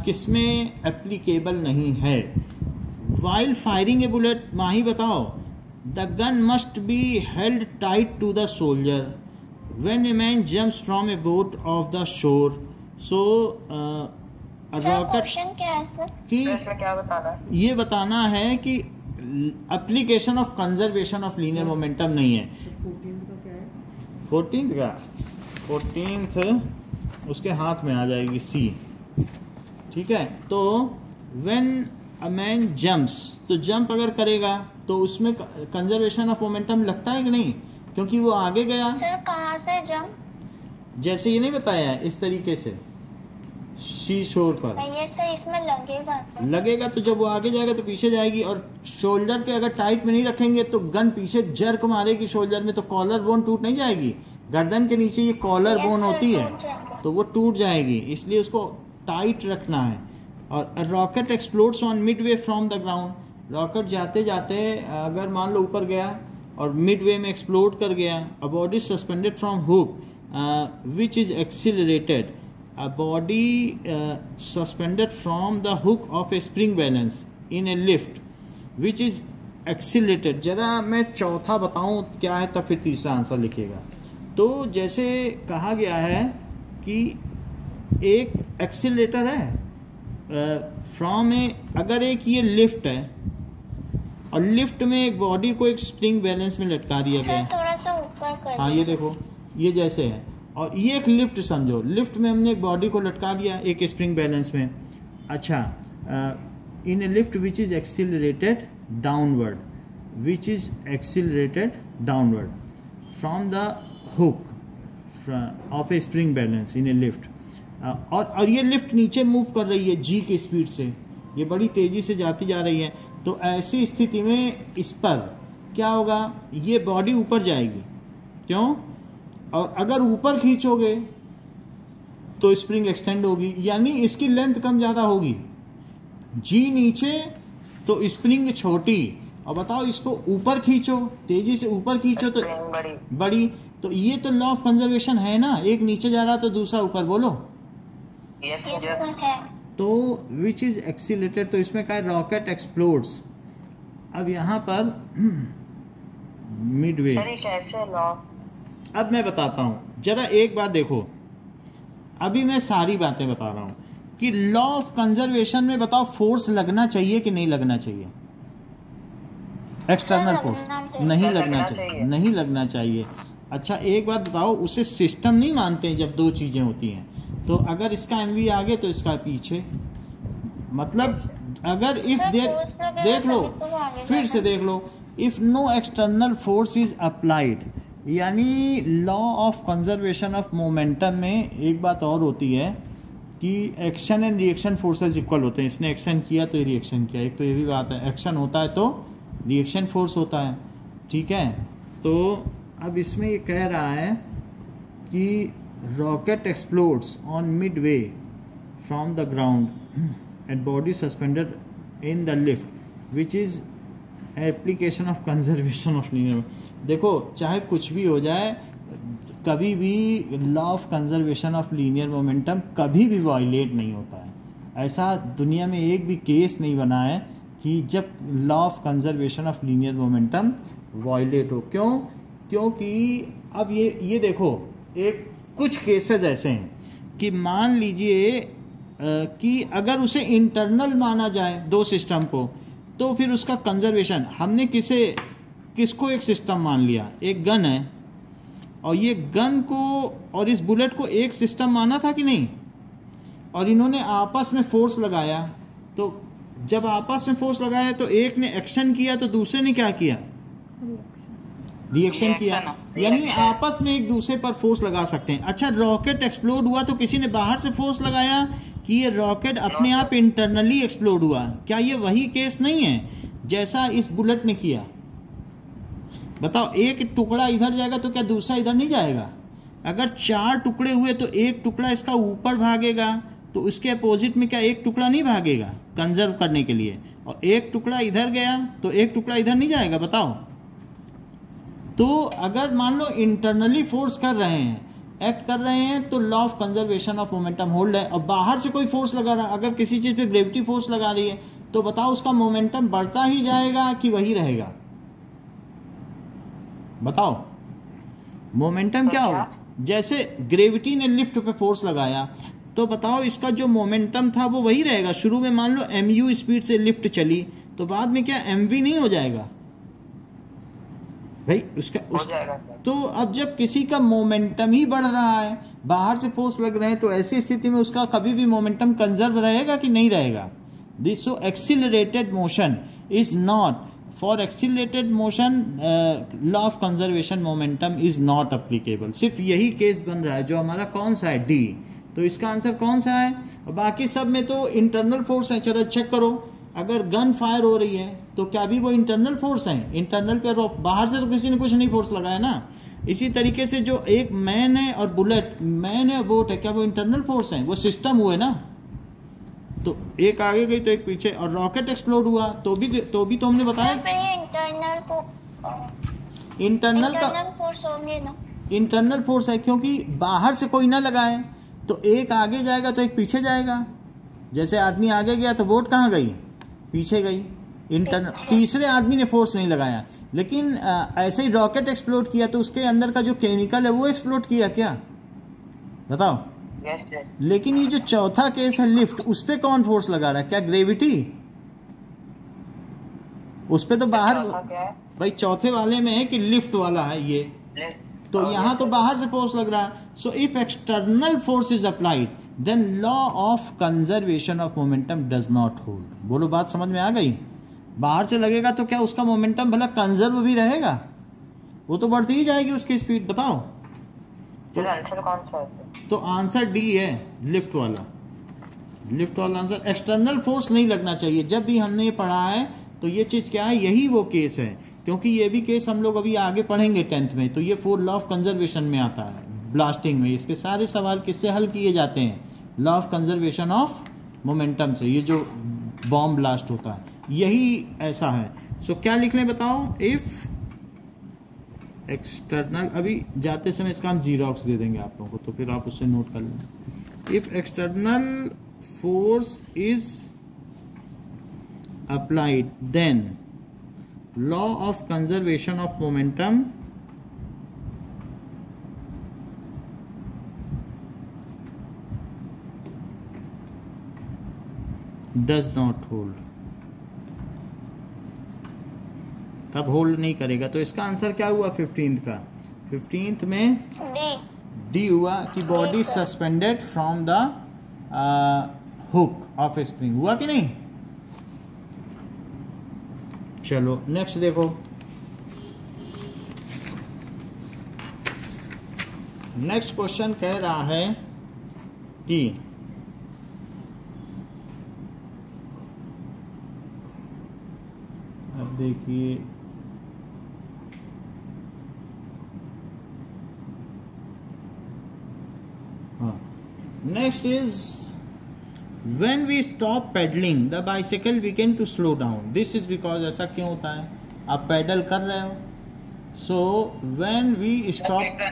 [SPEAKER 2] किसमें एप्लीकेबल नहीं है? While firing a bullet, Mahi बताओ। The gun must be held tight to the soldier when a man jumps from a boat of the shore. So
[SPEAKER 1] option क्या है sir?
[SPEAKER 2] कि
[SPEAKER 3] इसमें क्या बताना है?
[SPEAKER 2] ये बताना है कि application of conservation of linear momentum नहीं है। 14th का 14th उसके हाथ में आ जाएगी सी। ठीक है, तो व्हेन अ मैन जंप्स, तो जंप अगर करेगा तो उसमें कंजर्वेशन ऑफ मोमेंटम लगता है कि नहीं? क्योंकि वो आगे गया।
[SPEAKER 1] सर कहाँ से जंप?
[SPEAKER 2] जैसे ये नहीं बताया है, इस तरीके से शी शोर पर
[SPEAKER 1] ये सर इसमें लगेगा सर।
[SPEAKER 2] लगेगा तो जब वो आगे जाएगा तो पीछे जाएगी, और शोल्डर के अगर टाइट में नहीं रखेंगे तो गन पीछे जर्क मारेगी शोल्डर में, तो कॉलर बोन टूट नहीं जाएगी? गर्दन के नीचे ये कॉलर बोन होती है, तो वो टूट जाएगी, इसलिए उसको टाइट रखना है। और rocket explodes on mid way from the ground. Rocket जाते जाते अगर मान लो ऊपर गया और मिड वे में एक्सप्लोड कर गया। A body suspended from hook which is accelerated, a body suspended from the hook of a spring balance in a lift which is accelerated. जरा मैं चौथा बताऊं क्या है, तब फिर तीसरा आंसर लिखिएगा। तो जैसे कहा गया है कि एक एक्सिलरेटर है फ्रॉम ए, अगर एक ये लिफ्ट है और लिफ्ट में एक बॉडी को एक स्प्रिंग बैलेंस में लटका दिया गया है,
[SPEAKER 1] थोड़ा सा ऊपर कर
[SPEAKER 2] हाँ ये देखो ये जैसे है, और ये एक लिफ्ट समझो, लिफ्ट में हमने एक बॉडी को लटका दिया एक स्प्रिंग बैलेंस में। अच्छा, in a lift which is accelerated downward, which is accelerated downward from the hook of a spring balance in a lift, और ये लिफ्ट नीचे मूव कर रही है जी की स्पीड से, ये बड़ी तेजी से जाती जा रही है। तो ऐसी स्थिति में इस पर क्या होगा, ये बॉडी ऊपर जाएगी, क्यों, और अगर ऊपर खींचोगे तो स्प्रिंग एक्सटेंड होगी, यानी इसकी लेंथ कम ज़्यादा होगी। जी नीचे तो स्प्रिंग छोटी, और बताओ इसको ऊपर खींचो, तेजी से ऊपर खींचो तो बड़ी। तो ये तो लॉ ऑफ कंजर्वेशन है ना, एक नीचे जा रहा तो दूसरा ऊपर, बोलो।
[SPEAKER 3] यस
[SPEAKER 1] है।
[SPEAKER 2] तो विच इज एक्सीलरेटेड, तो इसमें क्या है, रॉकेट एक्सप्लोड्स। अब यहाँ पर मिडवे,
[SPEAKER 3] सर कैसे लॉ,
[SPEAKER 2] अब मैं बताता हूँ, जरा एक बात देखो, अभी मैं सारी बातें बता रहा हूँ कि लॉ ऑफ कंजर्वेशन में बताओ फोर्स लगना चाहिए कि नहीं लगना चाहिए, एक्सटर्नल फोर्स नहीं लगना चाहिए, नहीं लगना चाहिए। अच्छा एक बात बताओ, उसे सिस्टम नहीं मानते हैं जब दो चीज़ें होती हैं, तो अगर इसका एमवी आगे तो इसका पीछे, मतलब अगर इफ देख लो, फिर से देख लो, if no external force is applied, यानी law of conservation of momentum में एक बात और होती है कि action and reaction forces equal होते हैं। इसने एक्शन किया तो ये रिएक्शन किया, एक तो ये भी बात है, एक्शन होता है तो रिएक्शन फोर्स होता है, ठीक है। तो अब इसमें ये कह रहा है कि rocket explodes on mid way from the ground and body suspended in the lift which is application of conservation of linear. देखो चाहे कुछ भी हो जाए, कभी भी law of conservation of linear momentum कभी भी वायलेट नहीं होता है। ऐसा दुनिया में एक भी केस नहीं बना है कि जब law of conservation of linear momentum violate हो। क्यों? क्योंकि अब ये देखो, एक कुछ केसेस ऐसे हैं कि मान लीजिए कि अगर उसे इंटरनल माना जाए दो सिस्टम को, तो फिर उसका कंजर्वेशन, हमने किसको एक सिस्टम मान लिया, एक गन है, और ये गन को और इस बुलेट को एक सिस्टम माना था कि नहीं, और इन्होंने आपस में फोर्स लगाया, तो जब आपस में फोर्स लगाया तो एक ने एक्शन किया तो दूसरे ने क्या किया, रिएक्शन किया, यानी आपस में एक दूसरे पर फोर्स लगा सकते हैं। अच्छा रॉकेट एक्सप्लोड हुआ तो किसी ने बाहर से फोर्स लगाया कि ये रॉकेट अपने आप इंटरनली एक्सप्लोड हुआ, क्या ये वही केस नहीं है जैसा इस बुलेट ने किया? बताओ, एक टुकड़ा इधर जाएगा तो क्या दूसरा इधर नहीं जाएगा? अगर चार टुकड़े हुए तो एक टुकड़ा इसका ऊपर भागेगा, तो उसके अपोजिट में क्या एक टुकड़ा नहीं भागेगा कंजर्व करने के लिए, और एक टुकड़ा इधर गया तो एक टुकड़ा इधर नहीं जाएगा? बताओ। तो अगर मान लो इंटरनली फोर्स कर रहे हैं, एक्ट कर रहे हैं, तो law of conservation of momentum hold है। और बाहर से कोई फोर्स लगा रहा, अगर किसी चीज़ पे ग्रेविटी फोर्स लगा रही है, तो बताओ उसका मोमेंटम बढ़ता ही जाएगा कि वही रहेगा? बताओ, मोमेंटम क्या होगा? जैसे ग्रेविटी ने लिफ्ट पे फोर्स लगाया, तो बताओ इसका जो मोमेंटम था वो वही रहेगा। शुरू में मान लो mu स्पीड से लिफ्ट चली, तो बाद में क्या mv नहीं हो जाएगा भाई उसका? तो अब जब किसी का मोमेंटम ही बढ़ रहा है, बाहर से फोर्स लग रहे हैं, तो ऐसी स्थिति में उसका कभी भी मोमेंटम कंजर्व रहेगा कि नहीं रहेगा? This so accelerated motion is not, for accelerated motion law of conservation momentum is not applicable. सिर्फ यही केस बन रहा है जो हमारा कौन सा है, डी। तो इसका आंसर कौन सा है? बाकी सब में तो इंटरनल फोर्स है। चलो चेक करो, अगर गन फायर हो रही है तो क्या भी वो इंटरनल फोर्स है? इंटरनल पे, बाहर से तो किसी ने कुछ नहीं फोर्स लगाया ना। इसी तरीके से जो एक मैन है और बुलेट, मैन है और बोट है, क्या वो इंटरनल फोर्स है? वो सिस्टम हुए ना। तो एक आगे गई तो एक पीछे, और रॉकेट एक्सप्लोड हुआ तो भी तो हमने बताया
[SPEAKER 1] इंटरनल
[SPEAKER 2] इंटरनल का
[SPEAKER 1] इंटरनल फोर्स होंगे ना।
[SPEAKER 2] इंटरनल फोर्स है, क्योंकि बाहर से कोई ना लगाए तो एक आगे जाएगा तो एक पीछे जाएगा। जैसे आदमी आगे गया तो बोट कहाँ गई? पीछे गई। तीसरे आदमी ने फोर्स नहीं लगाया। लेकिन ऐसे ही रॉकेट एक्सप्लोड किया तो उसके अंदर का जो केमिकल है वो एक्सप्लोड किया क्या? बताओ।
[SPEAKER 3] Yes sir.
[SPEAKER 2] लेकिन ये जो चौथा केस है लिफ्ट, उस पे कौन फोर्स लगा रहा है? क्या ग्रेविटी? उस पे तो बाहर
[SPEAKER 3] क्या है?
[SPEAKER 2] भाई चौथे वाले में है कि लिफ्ट वाला है ये, तो यहाँ तो बाहर से फोर्स लग रहा है। So if external force is applied then law of conservation of momentum does not hold. बोलो, बात समझ में आ गई? बाहर से लगेगा तो क्या उसका मोमेंटम भला कंजर्व भी रहेगा? वो तो बढ़ती ही जाएगी उसकी स्पीड। बताओ
[SPEAKER 3] तो आंसर कौन सा है?
[SPEAKER 2] तो आंसर डी है, लिफ्ट वाला। लिफ्ट वाला आंसर। एक्सटर्नल फोर्स नहीं लगना चाहिए। जब भी हमने ये पढ़ा है तो ये चीज़ क्या है, यही वो केस है। क्योंकि ये भी केस हम लोग अभी आगे पढ़ेंगे 10th में, तो ये 4 लॉ ऑफ कंजर्वेशन में आता है ब्लास्टिंग में। इसके सारे सवाल किससे हल किए जाते हैं? Law of conservation of momentum से। ये जो बॉम्ब ब्लास्ट होता है यही ऐसा है। सो क्या लिख लें बताओ? इफ एक्सटर्नल, अभी जाते समय इसका हम जीरोक्स दे देंगे आप लोगों को, तो फिर आप उससे नोट कर लें। If external force is applied then law of conservation of momentum does not hold। तब होल्ड नहीं करेगा। तो इसका आंसर क्या हुआ 15th का? 15th में डी हुआ कि body suspended from the hook of spring. हुआ कि नहीं? चलो नेक्स्ट देखो। नेक्स्ट क्वेश्चन कह रहा है कि अब देखिए, हाँ, next is when we stop pedaling the bicycle begin to slow down। this is because ऐसा क्यों होता है? आप पैडल कर रहे हो, so when we stop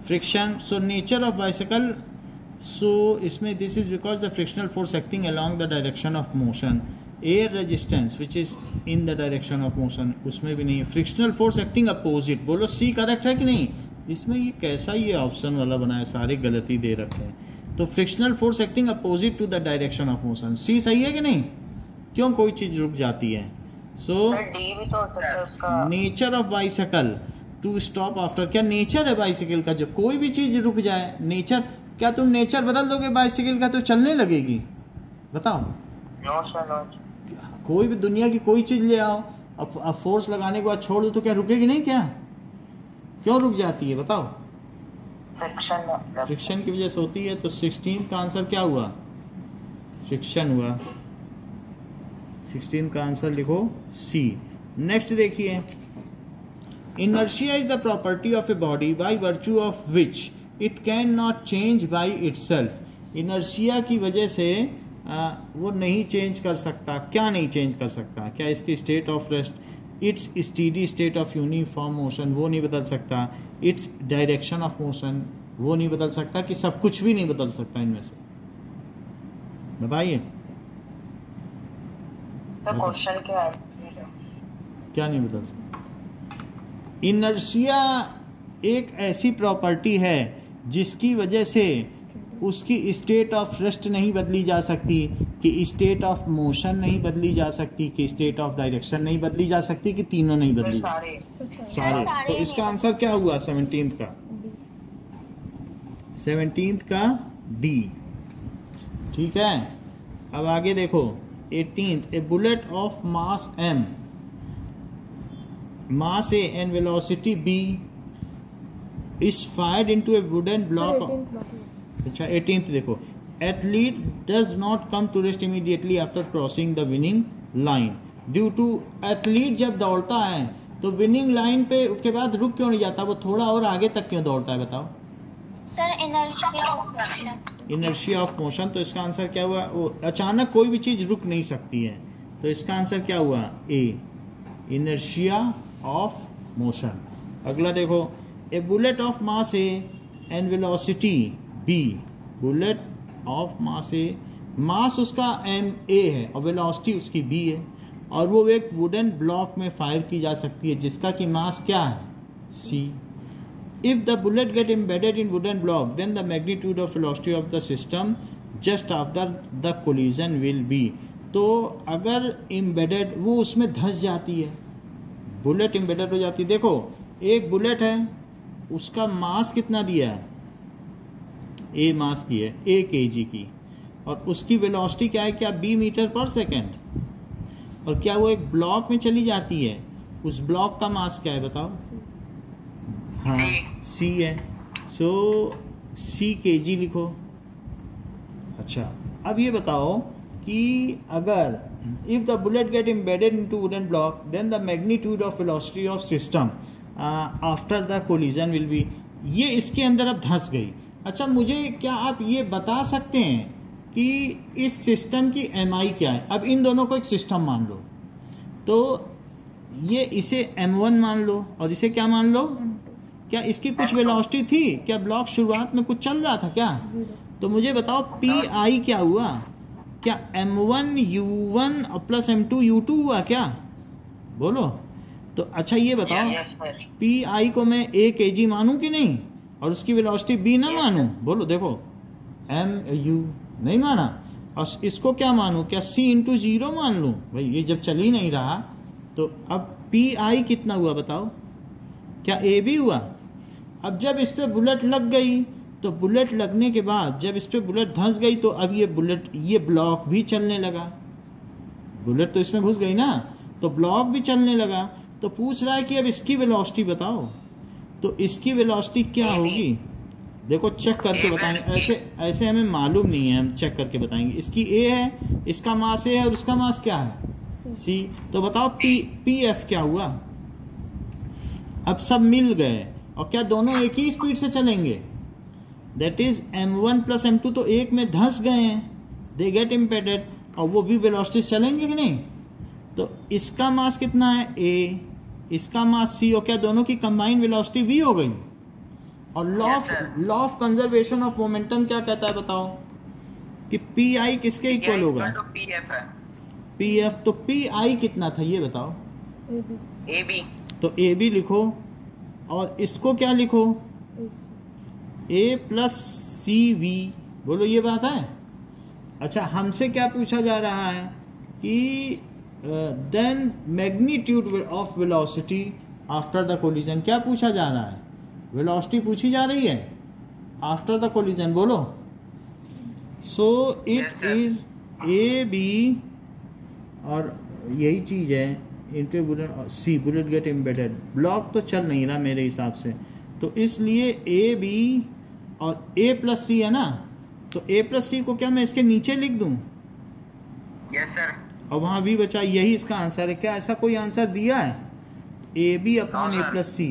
[SPEAKER 2] friction, so nature of bicycle, so इसमें this is because the frictional force acting along the direction of motion, air resistance which is in the direction of motion, उसमें भी नहीं। frictional force acting opposite, बोलो C correct है कि नहीं? इसमें ये कैसा ये ऑप्शन वाला बना है, सारे गलती दे रखे हैं। तो frictional force acting opposite to the direction of motion, c सही है कि नहीं? क्यों कोई चीज रुक जाती है? So nature of bicycle to stop after, क्या नेचर है बाइसाइकिल का जो कोई भी चीज रुक जाए? नेचर, क्या तुम नेचर बदल दोगे बाइसाइकिल का तो चलने लगेगी? बताओ।
[SPEAKER 3] No sir, no.
[SPEAKER 2] कोई भी दुनिया की कोई चीज ले आओ, अब फोर्स लगाने के बाद छोड़ दो तो क्या रुकेगी नहीं? क्या क्यों रुक जाती है बताओ? फ्रिक्शन की वजह से होती है। तो 16 का आंसर क्या हुआ? फ्रिक्शन हुआ। 16 का आंसर लिखो सी। नेक्स्ट देखिए, inertia is the property of a body by virtue of which it can not change by itself. Inertia की वजह से वो नहीं चेंज कर सकता। क्या नहीं चेंज कर सकता? क्या इसकी state of rest, it's steady state of uniform motion, वो नहीं बदल सकता। इट्स डायरेक्शन ऑफ मोशन, वो नहीं बदल सकता। कि सब कुछ भी नहीं बदल सकता इनमें से? बताइए।
[SPEAKER 3] तो क्वेश्चन क्या है?
[SPEAKER 2] क्या नहीं बदल सकता? इनर्शिया एक ऐसी प्रॉपर्टी है जिसकी वजह से उसकी स्टेट ऑफ रेस्ट नहीं बदली जा सकती, कि स्टेट ऑफ मोशन नहीं बदली जा सकती, कि स्टेट ऑफ डायरेक्शन नहीं बदली जा सकती, कि तीनों नहीं बदली सारे। तो इसका आंसर क्या हुआ 17th का? 17th का डी। ठीक है, अब आगे देखो 18th, A bullet of mass m, mass a and velocity b is fired into a wooden block। अच्छा 18th देखो, athlete does not come to rest immediately after crossing the winning line due to. Athlete जब दौड़ता है तो winning line पे उसके बाद रुक क्यों नहीं जाता? वो थोड़ा और आगे तक क्यों दौड़ता है बताओ?
[SPEAKER 1] Sir inertia of motion.
[SPEAKER 2] Inertia of motion. तो इसका आंसर क्या हुआ? वो अचानक कोई भी चीज रुक नहीं सकती है। तो इसका आंसर क्या हुआ? A, inertia of motion. अगला देखो, a bullet of mass a and velocity b, bullet of mass a, mass उसका एम ए है और वेलोसिटी उसकी बी है, और वो एक वुडन ब्लॉक में फायर की जा सकती है जिसका कि मास क्या है, c. If the bullet get embedded in wooden block then the magnitude of velocity of the system just after the collision will be. तो अगर एम्बेडेड, वो उसमें धंस जाती है, बुलेट एम्बेडेड हो जाती है। देखो एक बुलेट है, उसका मास कितना दिया है, ए मास की है, ए केजी की, और उसकी वेलोसिटी क्या है, क्या बी मीटर पर सेकेंड, और क्या वो एक ब्लॉक में चली जाती है, उस ब्लॉक का मास क्या है बताओ, हाँ सी है, सो सी केजी लिखो। अच्छा अब ये बताओ कि अगर if the bullet get embedded into wooden block then the magnitude of velocity of system after the collision will be, ये इसके अंदर अब धंस गई। अच्छा मुझे क्या आप ये बता सकते हैं कि इस सिस्टम की एमआई क्या है। अब इन दोनों को एक सिस्टम मान लो, तो ये इसे M1 मान लो और इसे क्या मान लो, क्या इसकी कुछ वेलोसिटी थी, क्या ब्लॉक शुरुआत में कुछ चल रहा था क्या, तो मुझे बताओ पी आई क्या हुआ, क्या M1 U1 plus M2 U2 हुआ क्या, बोलो। तो अच्छा ये बताओ पी आई को मैं ए के जी मानूं कि नहीं, और उसकी वेलोसिटी बी ना मानूं, बोलो। देखो एम यू नहीं माना, और इसको क्या मानूं, क्या सी इंटू जीरो मान लूं, भाई ये जब चल ही नहीं रहा। तो अब पी आई कितना हुआ बताओ, क्या ए बी हुआ। अब जब इस पर बुलेट लग गई, तो बुलेट लगने के बाद जब इस पर बुलेट धंस गई, तो अब ये बुलेट, ये ब्लॉक भी चलने लगा, बुलेट तो इसमें घुस गई ना, तो ब्लॉक भी चलने लगा। तो पूछ रहा है कि अब इसकी वेलोसिटी बताओ, तो इसकी वेलोसिटी क्या होगी, देखो चेक करके बताएंगे, ऐसे ऐसे हमें मालूम नहीं है, हम चेक करके बताएंगे। इसकी ए है, इसका मास ए है, और उसका मास क्या है, सी। तो बताओ पी एफ क्या हुआ। अब सब मिल गए, और क्या दोनों एक ही स्पीड से चलेंगे, that is M1 plus M2 तो एक में धंस गए हैं, दे गेट इम्पेडेड, और वो भी वेलोसिटी चलेंगे कि नहीं। तो इसका मास कितना है ए, इसका मास सी, और क्या दोनों की कंबाइंड वेलोसिटी वी हो गई। और law of conservation of momentum क्या कहता है बताओ, कि पी आई किसके इक्वल होगा, पी एफ। तो पी आई कितना था ये बताओ,
[SPEAKER 3] ए बी,
[SPEAKER 2] तो ए बी लिखो, और इसको क्या लिखो, ए प्लस सी वी, बोलो ये बात है। अच्छा हमसे क्या पूछा जा रहा है कि then magnitude of velocity after the collision, क्या पूछा जा रहा है, वेलोसिटी पूछी जा रही है आफ्टर द कोलिजन, बोलो। So it is A B, और यही चीज़ है into bullet C, bullet get embedded, block तो चल नहीं रहा मेरे हिसाब से, तो इसलिए ए बी और ए प्लस सी है ना, तो ए प्लस सी को क्या मैं इसके नीचे लिख दूं,
[SPEAKER 3] यस सर,
[SPEAKER 2] और वहाँ भी बचा, यही इसका आंसर है। क्या ऐसा कोई आंसर दिया है, a b upon a plus c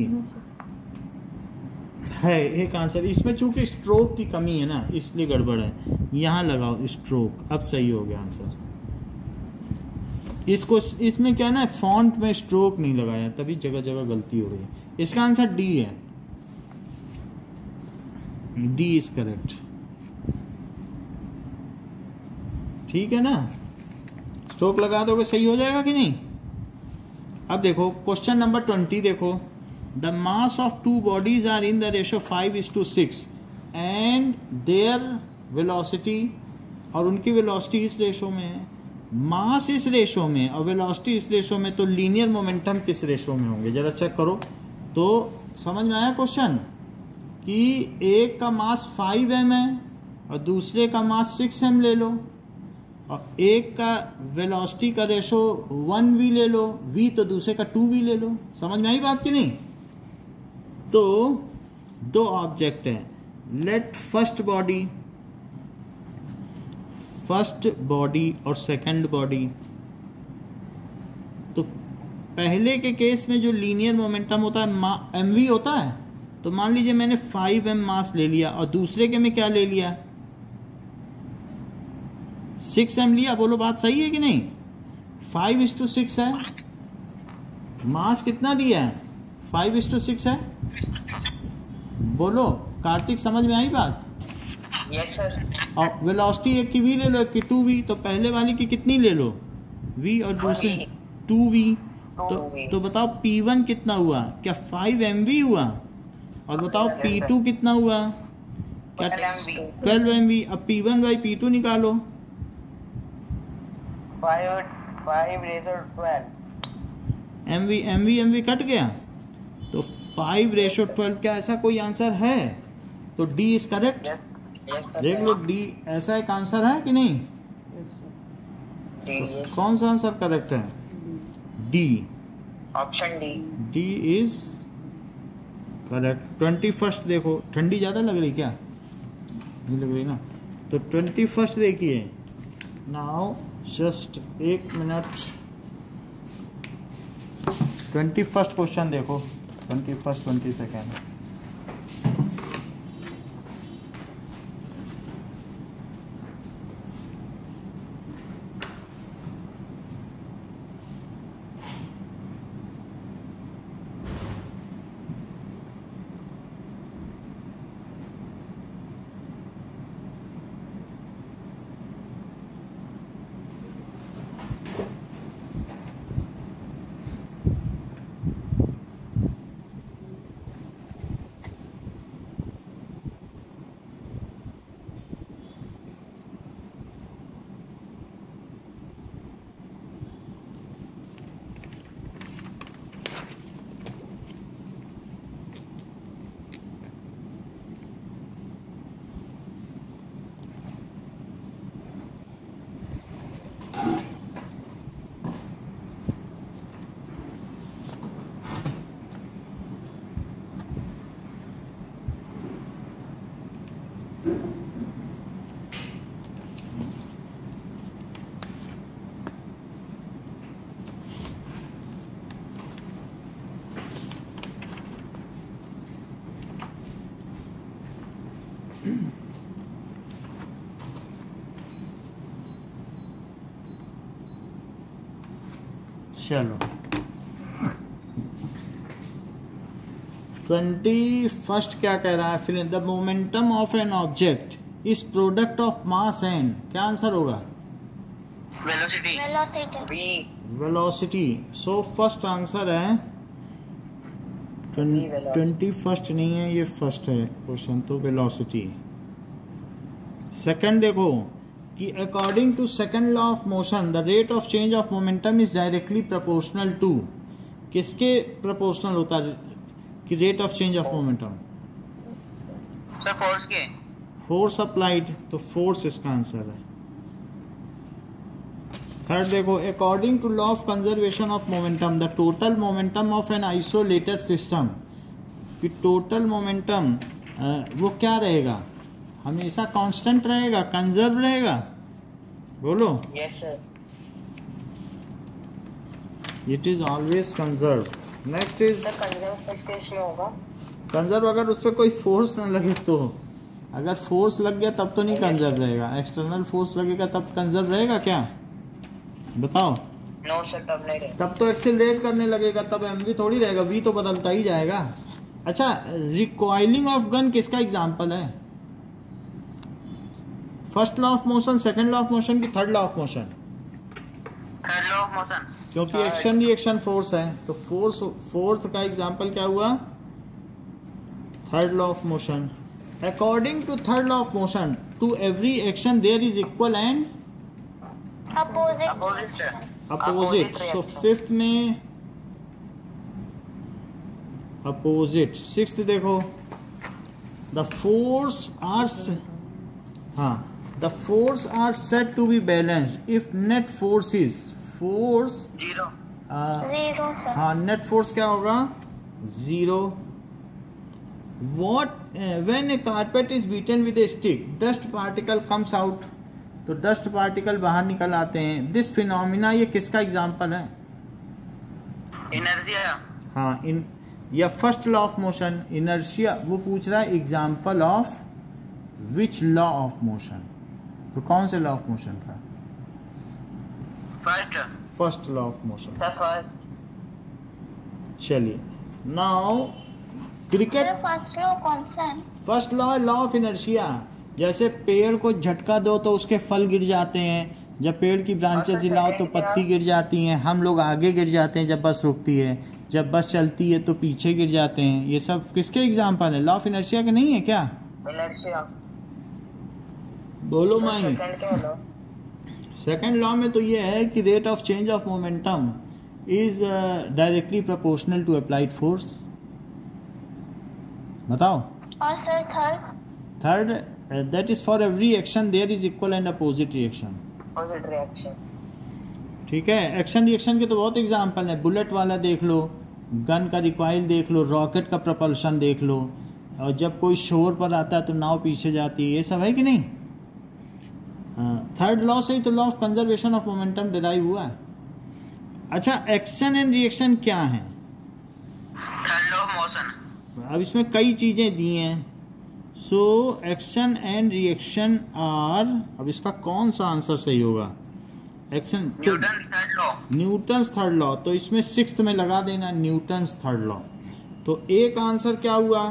[SPEAKER 2] है एक आंसर। इसमें चूंकि स्ट्रोक की कमी है ना, इसलिए गड़बड़ है, यहाँ लगाओ स्ट्रोक, अब सही हो गया आंसर। इसको इसमें क्या ना, फॉन्ट में स्ट्रोक नहीं लगाया, तभी जगह जगह गलती हो गई। इसका आंसर डी है, डी इज करेक्ट, ठीक है ना, स्ट्रोक लगा दोगे सही हो जाएगा कि नहीं। अब देखो क्वेश्चन नंबर 20 देखो, the mass of two bodies are in the ratio 5:6 and their velocity, और उनकी वेलोसिटी इस रेशो में है, मास इस रेशो में और वेलोसिटी इस रेशो में, तो लीनियर मोमेंटम किस रेशो में होंगे, जरा चेक करो। तो समझ में आया क्वेश्चन, कि एक का मास 5m है और दूसरे का मास 6m ले लो, और एक का वेलोसिटी का रेशो 1v ले लो, v तो दूसरे का 2v ले लो। समझ में आई बात कि नहीं। तो दो ऑब्जेक्ट हैं, लेट फर्स्ट बॉडी और सेकंड बॉडी। तो पहले के केस में जो लीनियर मोमेंटम होता है mv होता है, तो मान लीजिए मैंने 5m मास ले लिया, और दूसरे के में क्या ले लिया, 6m लिया, बोलो बात सही है कि नहीं। 5:6 है, मास कितना दिया है 5:6 है। बोलो कार्तिक, समझ में आई बात?
[SPEAKER 3] Yes sir.
[SPEAKER 2] और वेलोसिटी एक की v ले लो, एक की 2v, तो पहले वाली की कितनी ले लो v और दूसरे 2v। तो बताओ p1 कितना हुआ? क्या 5 mv हुआ? और बताओ p2 कितना हुआ? क्या 12 mv। अब p1 बाई p2 निकालो।
[SPEAKER 3] 5/12
[SPEAKER 2] mv कट गया, तो 5/12। क्या ऐसा कोई आंसर है? तो d इज करेक्ट। देख लो d ऐसा एक आंसर है कि नहीं? तो कौन सा आंसर करेक्ट है? d।
[SPEAKER 3] Option D.
[SPEAKER 2] d is correct. 21st देखो, ठंडी ज़्यादा लग रही क्या? नहीं लग रही ना। तो 21st देखिए। Now just 1 minute. 21st question देखो, 21st 22nd। चलो 21st क्या कह रहा है? फिर the momentum of an object is product of mass and, क्या आंसर होगा? वेलोसिटी। सो फर्स्ट आंसर है 21st नहीं है, ये फर्स्ट है क्वेश्चन, तो वेलोसिटी। सेकंड देखो कि according to second law of motion the rate of change of momentum is directly proportional to, किसके प्रोपोर्शनल होता है कि rate of change of momentum?
[SPEAKER 3] Sir force के।
[SPEAKER 2] फोर्स अप्लाइड, तो फोर्स इसका आंसर है। थर्ड देखो according to law of conservation of momentum the total momentum of an isolated system, कि टोटल मोमेंटम वो क्या रहेगा? हमेशा कांस्टेंट रहेगा, कंजर्व रहेगा? बोलो।
[SPEAKER 3] Yes sir.
[SPEAKER 2] It is always conserve. Next is conserve अगर उस पर कोई फोर्स न लगे तो। अगर फोर्स लग गया तब तो नहीं कंजर्व रहेगा, एक्सटर्नल फोर्स लगेगा तब कंजर्व रहेगा क्या? बताओ।
[SPEAKER 3] नो सर, तब नहीं रहेगा।
[SPEAKER 2] तब तो एक्सेलरेट करने लगेगा, तब mv थोड़ी रहेगा, v तो बदलता ही जाएगा। अच्छा, रिकॉइलिंग ऑफ गन किसका एग्जांपल है? First law of motion, second law of motion की third law of motion?
[SPEAKER 3] Third law of motion.
[SPEAKER 2] क्योंकि एक्शन रिएक्शन फोर्स है, तो फोर्स फोर्थ का एग्जांपल क्या हुआ? Third law of motion. According to third law of motion to every action there is equal and opposite. So fifth में opposite. Sixth देखो the force are the force are said to be balanced if net force is force
[SPEAKER 3] zero.
[SPEAKER 1] Zero sir.
[SPEAKER 2] हाँ, net force क्या होगा? Zero. what when a carpet is beaten with a stick dust particle comes out, तो dust particle बाहर निकल आते हैं। This phenomena ये किसका एग्जांपल है?
[SPEAKER 3] इनर्शिया।
[SPEAKER 2] हाँ, इन या first law of motion inertia. वो पूछ रहा है example of which law of motion, तो कौन से लॉ ऑफ मोशन का?
[SPEAKER 3] First.
[SPEAKER 2] First law of motion.
[SPEAKER 3] Sir first.
[SPEAKER 2] चलिए नाउ क्रिकेट,
[SPEAKER 1] फर्स्ट लॉ कौन सा है?
[SPEAKER 2] फर्स्ट लॉ है लॉ ऑफ इनर्शिया। जैसे पेड़ को झटका दो तो उसके फल गिर जाते हैं, जब पेड़ की ब्रांचेस हिलाओ तो पत्ती गिर जाती हैं, हम लोग आगे गिर जाते हैं जब बस रुकती है, जब बस चलती है तो पीछे गिर जाते हैं। ये सब किसके एग्जाम्पल है? लॉ ऑफ इनर्शिया के नहीं है क्या?
[SPEAKER 3] इनर्शिया।
[SPEAKER 2] बोलो माई।
[SPEAKER 3] सेकंड क्या लो?
[SPEAKER 2] सेकंड लॉ में तो ये है कि rate of change of momentum is directly proportional to applied force. बताओ।
[SPEAKER 1] और sir
[SPEAKER 2] third, that is for every action there is equal and opposite reaction.
[SPEAKER 3] Opposite reaction.
[SPEAKER 2] ठीक है, एक्शन रिएक्शन के तो बहुत एग्जाम्पल हैं। बुलेट वाला देख लो, गन का रिकॉइल देख लो, रॉकेट का प्रपल्शन देख लो, और जब कोई शोर पर आता है तो नाव पीछे जाती है, ये सब है कि नहीं? थर्ड लॉ से ही तो law of conservation of momentum derive हुआ है। अच्छा, एक्शन एंड रिएक्शन क्या है?
[SPEAKER 3] Third law of motion.
[SPEAKER 2] अब इसमें कई चीजें दी हैं। So action and reaction are, अब इसका कौन सा आंसर सही होगा? Action,
[SPEAKER 3] Newton third law.
[SPEAKER 2] Newton's third law, तो इसमें सिक्स्थ में लगा देना न्यूटन्स थर्ड लॉ। तो एक आंसर क्या हुआ?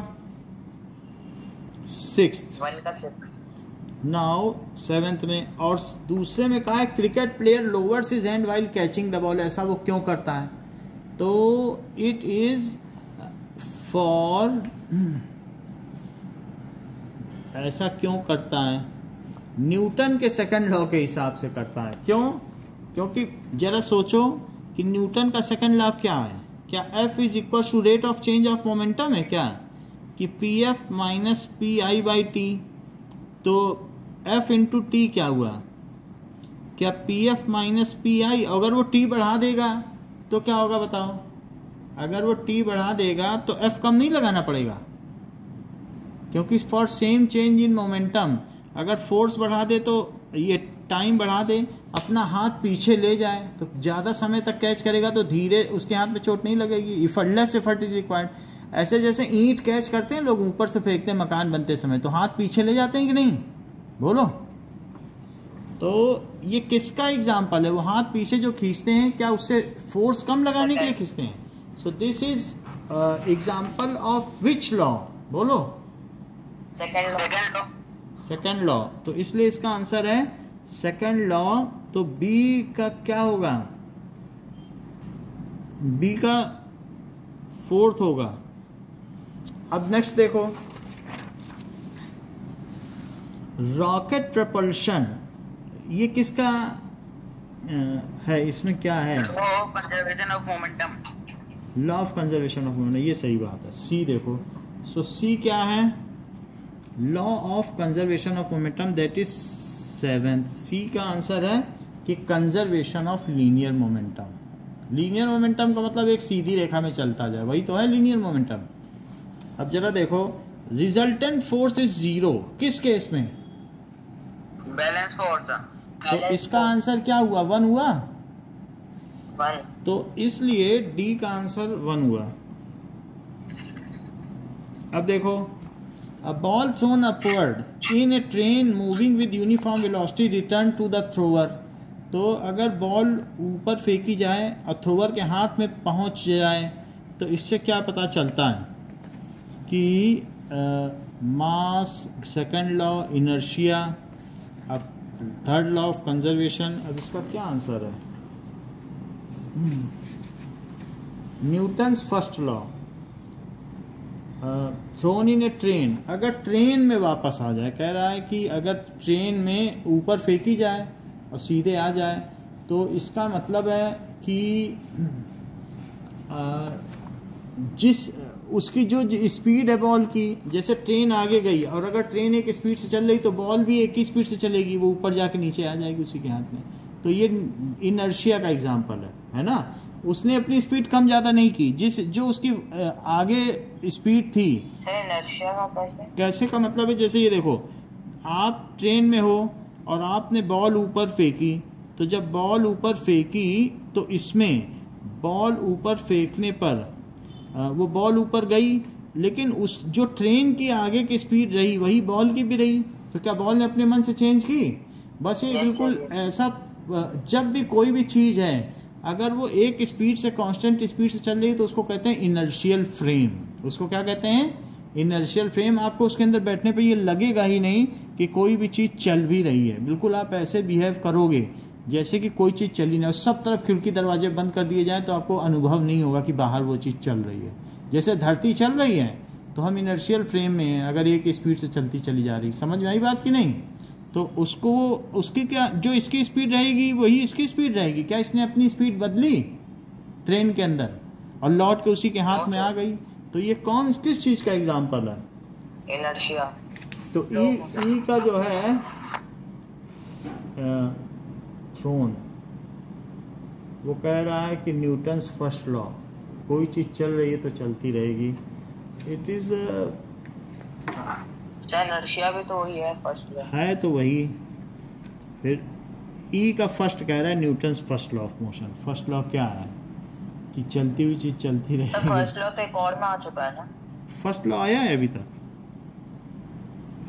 [SPEAKER 2] सिक्स्थ।
[SPEAKER 3] 1 का 6।
[SPEAKER 2] नाउ सेवेंथ में, और दूसरे में कहा है cricket player lowers his hand while catching the ball. ऐसा वो क्यों करता है? तो इट इज फॉर, ऐसा क्यों करता है? न्यूटन के सेकंड लॉ के हिसाब से करता है। क्यों? क्योंकि जरा सोचो कि न्यूटन का सेकंड लॉ क्या है? क्या F is equal to rate of change of momentum है क्या? कि PF minus PI by t, तो F इंटू टी क्या हुआ? क्या PF माइनस PI, अगर वो T बढ़ा देगा तो क्या होगा बताओ? अगर वो T बढ़ा देगा तो F कम नहीं लगाना पड़ेगा, क्योंकि for same change in momentum अगर फोर्स बढ़ा दे तो ये टाइम बढ़ा दे, अपना हाथ पीछे ले जाए तो ज़्यादा समय तक कैच करेगा तो धीरे उसके हाथ में चोट नहीं लगेगी। Effortless effort is required. ऐसे जैसे ईंट कैच करते हैं लोग, ऊपर से फेंकते हैं मकान बनते समय, तो हाथ पीछे ले जाते हैं कि नहीं? बोलो। तो ये किसका एग्जाम्पल है? वो हाथ पीछे जो खींचते हैं, क्या उससे फोर्स कम लगाने के लिए खींचते हैं? So this is example of which law? बोलो। Second law. तो इसलिए इसका आंसर है सेकंड लॉ। तो बी का क्या होगा? बी का फोर्थ होगा। अब नेक्स्ट देखो, रॉकेट प्रपल्शन, ये किसका है? इसमें क्या है?
[SPEAKER 3] Law of conservation of momentum.
[SPEAKER 2] Law of conservation of momentum, ये सही बात है। सी देखो, सो सी क्या है? Law of conservation of momentum, that is seventh. C का आंसर है कि conservation of linear momentum. Linear momentum का मतलब एक सीधी रेखा में चलता जाए, वही तो है लीनियर मोमेंटम। अब जरा देखो, रिजल्टेंट फोर्स इज जीरो, किस केस में?
[SPEAKER 3] Balance force.
[SPEAKER 2] तो इसका आंसर क्या हुआ? 1 हुआ।
[SPEAKER 3] 1।
[SPEAKER 2] तो इसलिए डी का आंसर 1 हुआ। अब देखो, a ball thrown upward in a train moving with uniform velocity return to the thrower। तो अगर बॉल ऊपर फेंकी जाए और थ्रोवर के हाथ में पहुंच जाए तो इससे क्या पता चलता है? कि मास, सेकंड लॉ इनर्शिया, अब थर्ड लॉ ऑफ कंजर्वेशन। अब इसका क्या आंसर है? Newton's first law. Thrown in A train, अगर ट्रेन में वापस आ जाए, कह रहा है कि अगर ट्रेन में ऊपर फेंकी जाए और सीधे आ जाए तो इसका मतलब है कि जिस उसकी जो स्पीड है बॉल की, जैसे ट्रेन आगे गई और अगर ट्रेन एक स्पीड से चल रही तो बॉल भी एक ही स्पीड से चलेगी, वो ऊपर जाके नीचे आ जाएगी उसी के हाथ में। तो ये इनर्शिया का एग्जाम्पल है ना? उसने अपनी स्पीड कम ज़्यादा नहीं की, जो उसकी आगे स्पीड थी।
[SPEAKER 3] सर इनर्शिया का
[SPEAKER 2] कैसे का मतलब है, जैसे ये देखो, आप ट्रेन में हो और आपने बॉल ऊपर फेंकी, तो जब बॉल ऊपर फेंकी तो इसमें बॉल ऊपर फेंकने पर वो बॉल ऊपर गई, लेकिन उस जो ट्रेन की आगे की स्पीड रही वही बॉल की भी रही। तो क्या बॉल ने अपने मन से चेंज की? बस ये बिल्कुल ऐसा, जब भी कोई भी चीज़ है अगर वो एक स्पीड से कांस्टेंट स्पीड से चल रही है तो उसको कहते हैं इनर्शियल फ्रेम। उसको क्या कहते हैं? Inertial frame. आपको उसके अंदर बैठने पे ये लगेगा ही नहीं कि कोई भी चीज़ चल भी रही है। बिल्कुल आप ऐसे बिहेव करोगे जैसे कि कोई चीज़ चली नहीं, सब तरफ खिड़की दरवाजे बंद कर दिए जाएँ तो आपको अनुभव नहीं होगा कि बाहर वो चीज़ चल रही है। जैसे धरती चल रही है तो हम इनर्शियल फ्रेम में हैं, अगर एक स्पीड से चलती चली जा रही। समझ में आई बात कि नहीं? तो उसको उसकी क्या, जो इसकी स्पीड रहेगी वही इसकी स्पीड रहेगी। क्या इसने अपनी स्पीड बदली ट्रेन के अंदर और लौट के उसी के हाथ में आ गई? तो ये कौन किस चीज़ का एग्जाम्पल है?
[SPEAKER 3] इनर्शिया।
[SPEAKER 2] तो ई का जो है थ्रोन, वो कह रहा है कि न्यूटन्स फर्स्ट लॉ, कोई चीज़ चल रही है तो चलती रहेगी। इट इज़
[SPEAKER 3] इनर्शिया भी तो वही है, फर्स्ट लॉ
[SPEAKER 2] है तो वही। फिर ई का फर्स्ट कह रहा है Newton's first law of motion. First law क्या है? कि चलती हुई चीज़ चलती रहेगी।
[SPEAKER 3] फर्स्ट लॉ तो एक और में आ चुका है ना।
[SPEAKER 2] फर्स्ट लॉ आया है अभी तक?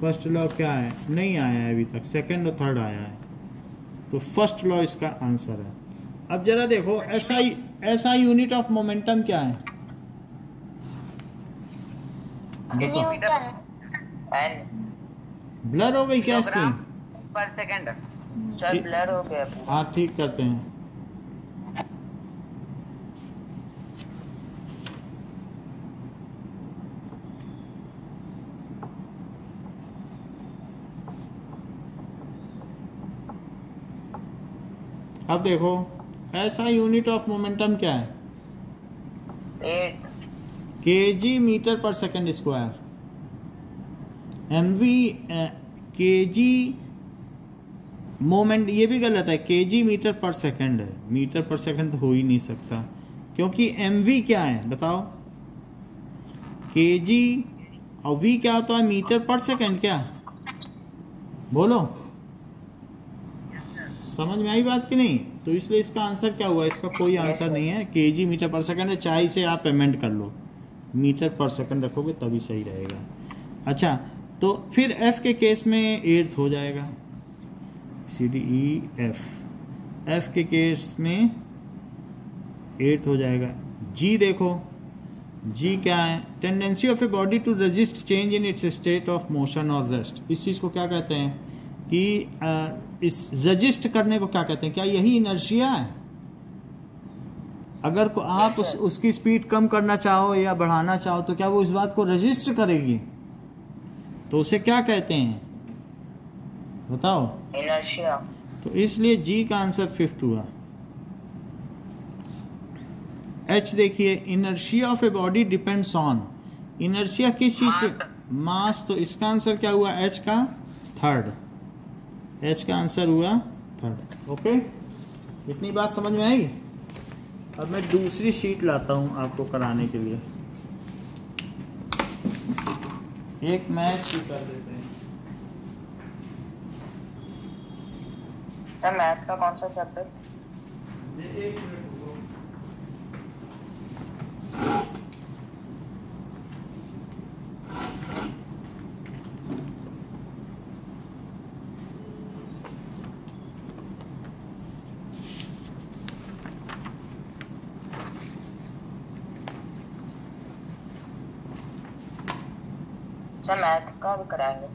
[SPEAKER 2] फर्स्ट लॉ क्या है? नहीं आया है अभी तक, सेकंड और थर्ड आया है। तो फर्स्ट लॉ इसका आंसर है। अब जरा देखो एसआई यूनिट ऑफ मोमेंटम क्या है? बताओ।
[SPEAKER 1] न्यूटन।
[SPEAKER 3] एन
[SPEAKER 2] ब्लर हो गई क्या स्क्रीन?
[SPEAKER 3] पर सेकंड। सर ब्लर हो गया।
[SPEAKER 2] हाँ ठीक करते हैं। अब देखो ऐसा यूनिट ऑफ मोमेंटम क्या है?
[SPEAKER 3] 8
[SPEAKER 2] केजी मीटर पर second square. MV KG moment, ये भी गलत है, केजी मीटर पर सेकंड है। मीटर पर सेकंड तो हो ही नहीं सकता, क्योंकि एमवी क्या है बताओ? केजी और वी क्या होता है? मीटर पर सेकंड। क्या बोलो, समझ में आई बात कि नहीं? तो इसलिए इसका आंसर क्या हुआ? इसका कोई आंसर नहीं है। केजी मीटर पर सेकंड है, चाहे से आप पेमेंट कर लो, मीटर पर सेकंड रखोगे तभी सही रहेगा। अच्छा, तो फिर एफ के केस में एर्थ हो जाएगा, C D E F. F के केस में एर्थ हो जाएगा। जी देखो, जी क्या है? Tendency of a body to resist change in its state of motion और रेस्ट। इस चीज़ को क्या कहते हैं? कि इस रजिस्ट करने को क्या कहते हैं? क्या यही इनर्शिया है? अगर को आप उसकी स्पीड कम करना चाहो या बढ़ाना चाहो तो क्या वो इस बात को रजिस्ट करेगी? तो उसे क्या कहते हैं बताओ?
[SPEAKER 3] इनर्शिया।
[SPEAKER 2] तो इसलिए जी का आंसर 5th हुआ। एच देखिए, inertia of a body depends on. Inertia किस चीज पे? मास। तो इसका आंसर क्या हुआ? एच का 3rd। एच का आंसर हुआ 3rd। ओके, इतनी बात समझ में आई? अब मैं दूसरी शीट लाता हूं आपको कराने के लिए। एक मैच भी कर देते हैं।
[SPEAKER 3] सर मैथ का कौन सा चैप्टर?
[SPEAKER 2] एक मिनट रुको।
[SPEAKER 3] सर मैथ का भी कराएंगे।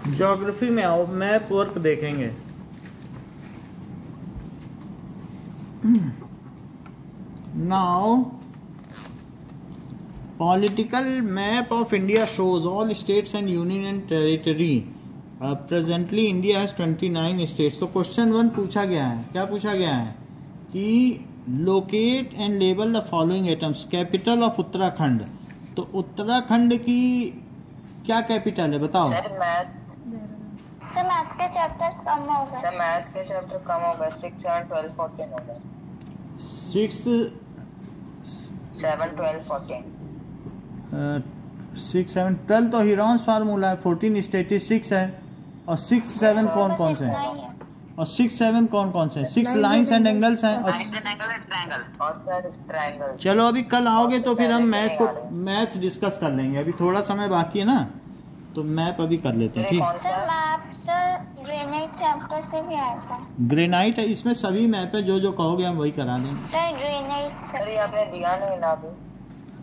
[SPEAKER 2] ज्योग्राफी में आओ, मैप वर्क देखेंगे। Now political map of India shows all states and union and territory. Presently India has 29 states. तो क्वेश्चन 1 पूछा गया है, क्या पूछा गया है कि locate and label the following atoms. Capital of Uttarakhand, तो उत्तराखंड की क्या कैपिटल है बताओ।
[SPEAKER 3] सर मैथ
[SPEAKER 1] के चैप्टर्स कम हो गए।
[SPEAKER 3] सर मैथ के चैप्टर कम हो गए, 6, 7, 12, 14 हो गए।
[SPEAKER 2] 6,
[SPEAKER 3] 7, 12, 14
[SPEAKER 2] 6, 7, 12 तो हिरॉन्स फार्मूला है, 14 स्टैटिस्टिक्स है, और 6, 7 कौन कौन से हैं, और 6, 7 कौन कौन से हैं, 6 लाइंस एंड एंगल्स हैं, और
[SPEAKER 3] ट्रायंगल।
[SPEAKER 2] चलो अभी कल आओगे तो फिर हम मैथ डिस्कस कर लेंगे। अभी थोड़ा समय बाकी है ना, तो मैप अभी कर लेते हैं, ठीक।
[SPEAKER 1] Sir map sir granite chapter से भी आया था।
[SPEAKER 2] ग्रेनाइट है, इसमें सभी मैप है, जो जो कहोगे हम वही करा देंगे।
[SPEAKER 1] सर ग्रेनाइट
[SPEAKER 3] सर ये आपने दिया नहीं ना अभी।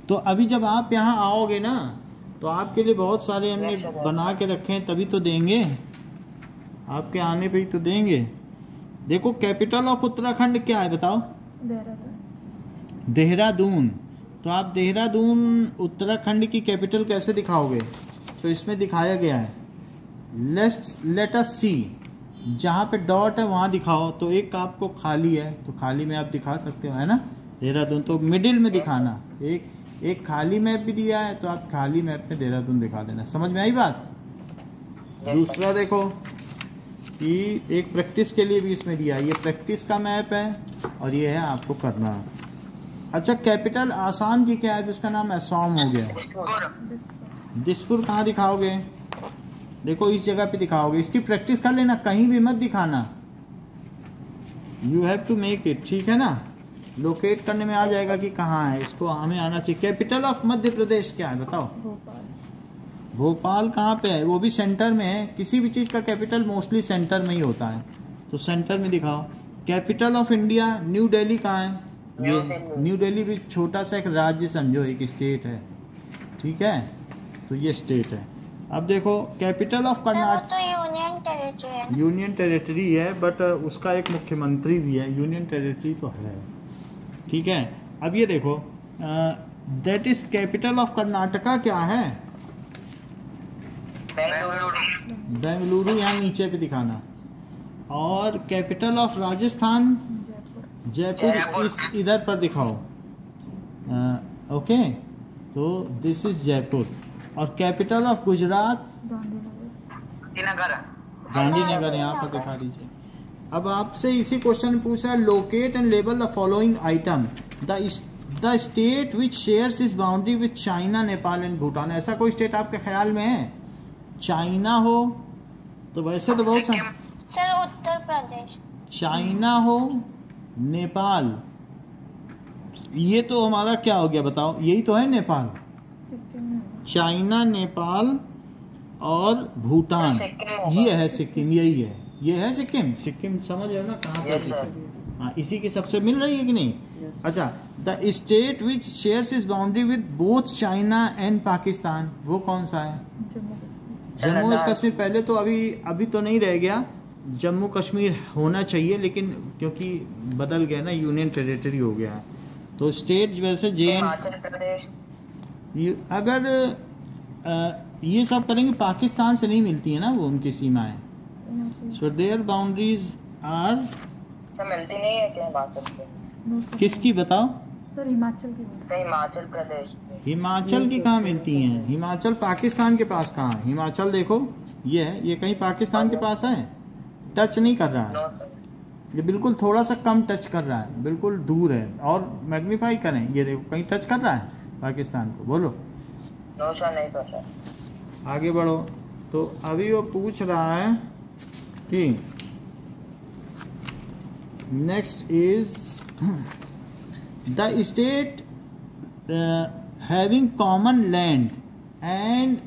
[SPEAKER 2] तो अभी जब आप यहाँ आओगे ना, तो आपके लिए बहुत सारे हमने बना के रखे हैं, तभी तो देंगे, आपके आने पे ही तो देंगे। देखो कैपिटल ऑफ उत्तराखंड क्या है बताओ। देहरादून। तो आप देहरादून उत्तराखंड की कैपिटल कैसे दिखाओगे, तो इसमें दिखाया गया है, लेट अस सी, जहाँ पे डॉट है वहाँ दिखाओ। तो एक आपको खाली है, तो खाली में आप दिखा सकते हो, है ना, देहरादून। तो मिडिल में दिखाना, एक खाली मैप भी दिया है, तो आप खाली मैप में देहरादून दिखा देना। समझ में आई बात। दूसरा देखो कि एक प्रैक्टिस के लिए भी इसमें दिया है, ये प्रैक्टिस का मैप है, और ये है आपको करना। अच्छा कैपिटल आसाम की क्या है, उसका नाम असम हो गया। दिसपुर कहाँ दिखाओगे, देखो इस जगह पे दिखाओगे। इसकी प्रैक्टिस कर लेना, कहीं भी मत दिखाना, you have to make it, ठीक है ना। लोकेट करने में आ जाएगा कि कहाँ है, इसको हमें आना चाहिए। कैपिटल ऑफ मध्य प्रदेश क्या है बताओ। भोपाल कहाँ पे है, वो भी सेंटर में है। किसी भी चीज़ का कैपिटल मोस्टली सेंटर में ही होता है, तो सेंटर में दिखाओ। Capital of India new Delhi कहाँ है, ये न्यू दिल्ली भी छोटा सा एक राज्य समझो, एक स्टेट है, ठीक है, तो ये स्टेट है। अब देखो कैपिटल ऑफ कर्नाटक,
[SPEAKER 1] तो यूनियन टेरिटरी है।
[SPEAKER 2] यूनियन टेरिटरी है, बट उसका एक मुख्यमंत्री भी है, यूनियन टेरिटरी तो है, ठीक है। अब ये देखो that is capital of Karnataka क्या है, बेंगलुरु, यहाँ नीचे पे दिखाना। और कैपिटल ऑफ राजस्थान जयपुर, इस इधर पर दिखाओ, ओके, तो दिस इज जयपुर। और कैपिटल ऑफ गुजरात गांधीनगर, यहाँ पर दिखा दीजिए। अब आपसे इसी क्वेश्चन में पूछा है, locate and label the following item, the state which shares is boundary with China, Nepal and Bhutan. ऐसा कोई स्टेट आपके ख्याल में है, चाइना हो तो वैसे तो बहुत सारे,
[SPEAKER 1] सर उत्तर प्रदेश,
[SPEAKER 2] चाइना हो, नेपाल, ये तो हमारा क्या हो गया बताओ, यही तो है नेपाल, चाइना, नेपाल और भूटान, ये है सिक्किम, यही है, ये है सिक्किम। सिक्किम समझ रहे हो ना कहाँ पर सिक्किम, हाँ, इसी के सबसे मिल रही है कि नहीं। अच्छा, the state which shares is boundary with both China and Pakistan, वो कौन सा है, जम्मू कश्मीर। पहले तो अभी तो नहीं रह गया, जम्मू कश्मीर होना चाहिए, लेकिन क्योंकि बदल गया ना, यूनियन टेरिटरी हो गया है। तो स्टेट वैसे अगर ये सब करेंगे, पाकिस्तान से नहीं मिलती है ना वो उनकी सीमाएं, सो देयर बाउंड्रीज आर,
[SPEAKER 3] मिलती नहीं है क्या बात करते हैं?
[SPEAKER 2] किसकी बताओ
[SPEAKER 4] सर, हिमाचल की।
[SPEAKER 3] हिमाचल प्रदेश,
[SPEAKER 2] हिमाचल की कहाँ मिलती हैं, हिमाचल पाकिस्तान के पास कहाँ है, हिमाचल देखो ये है, ये कहीं पाकिस्तान के पास है, टच नहीं कर रहा है, ये बिल्कुल थोड़ा सा कम टच कर रहा है, बिल्कुल दूर है। और मैग्नीफाई करें, ये देखो कहीं टच कर रहा है पाकिस्तान को, बोलो।
[SPEAKER 3] नो सर, नहीं तो सर।
[SPEAKER 2] आगे बढ़ो। तो अभी वो पूछ रहा है कि next is the state having common land and,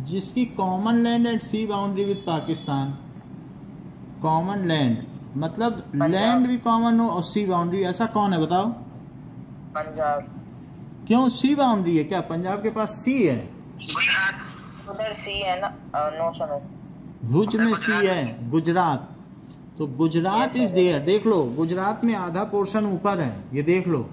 [SPEAKER 2] जिसकी common land and sea boundary with Pakistan. Common land मतलब लैंड भी कॉमन हो और सी बाउंड्री, ऐसा कौन है बताओ।
[SPEAKER 3] पंजाब।
[SPEAKER 2] क्यों सी बाउंड्री है क्या, पंजाब के पास सी है,
[SPEAKER 3] उधर सी है ना। नो सर,
[SPEAKER 2] भुज में सी है, गुजरात। तो गुजरात इज देयर, देख लो गुजरात में आधा पोर्शन ऊपर है, ये देख लो,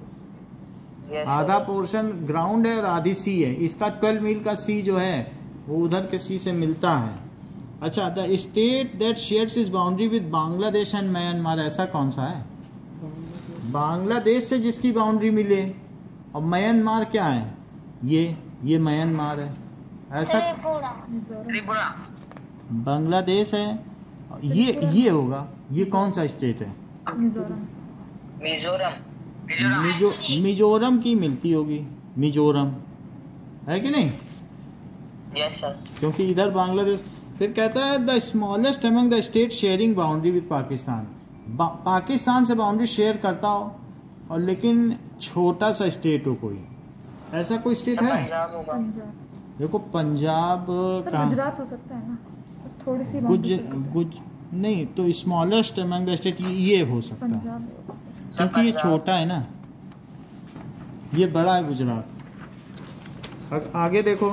[SPEAKER 2] आधा पोर्शन ग्राउंड है और आधी सी है। इसका 12 मील का सी जो है वो उधर के सी से मिलता है। अच्छा, the state that shares is boundary with Bangladesh and Myanmar, ऐसा कौन सा है? बांग्लादेश से जिसकी बाउंड्री मिले, और म्यांमार क्या है? ये म्यांमार है, ऐसा
[SPEAKER 3] त्रिपुरा
[SPEAKER 2] बांग्लादेश है, ये होगा। ये कौन सा स्टेट है?
[SPEAKER 3] मिजोरम
[SPEAKER 2] मिजोरम की मिलती होगी, मिजोरम है कि नहीं?
[SPEAKER 3] Yes sir.
[SPEAKER 2] क्योंकि इधर बांग्लादेश। फिर कहता है the smallest among the state sharing boundary with Pakistan, Pakistan से बाउंड्री शेयर करता हो और लेकिन छोटा सा स्टेट हो कोई, ऐसा कोई स्टेट है?
[SPEAKER 3] पंजाब होगा।
[SPEAKER 2] देखो पंजाब का,
[SPEAKER 4] गुजरात हो सकता है ना, थोड़ी सी
[SPEAKER 2] गुज नहीं तो स्मॉलेस्ट अमंग द स्टेट ये हो सकता है, क्योंकि ये छोटा है ना, ये बड़ा है गुजरात। आगे देखो,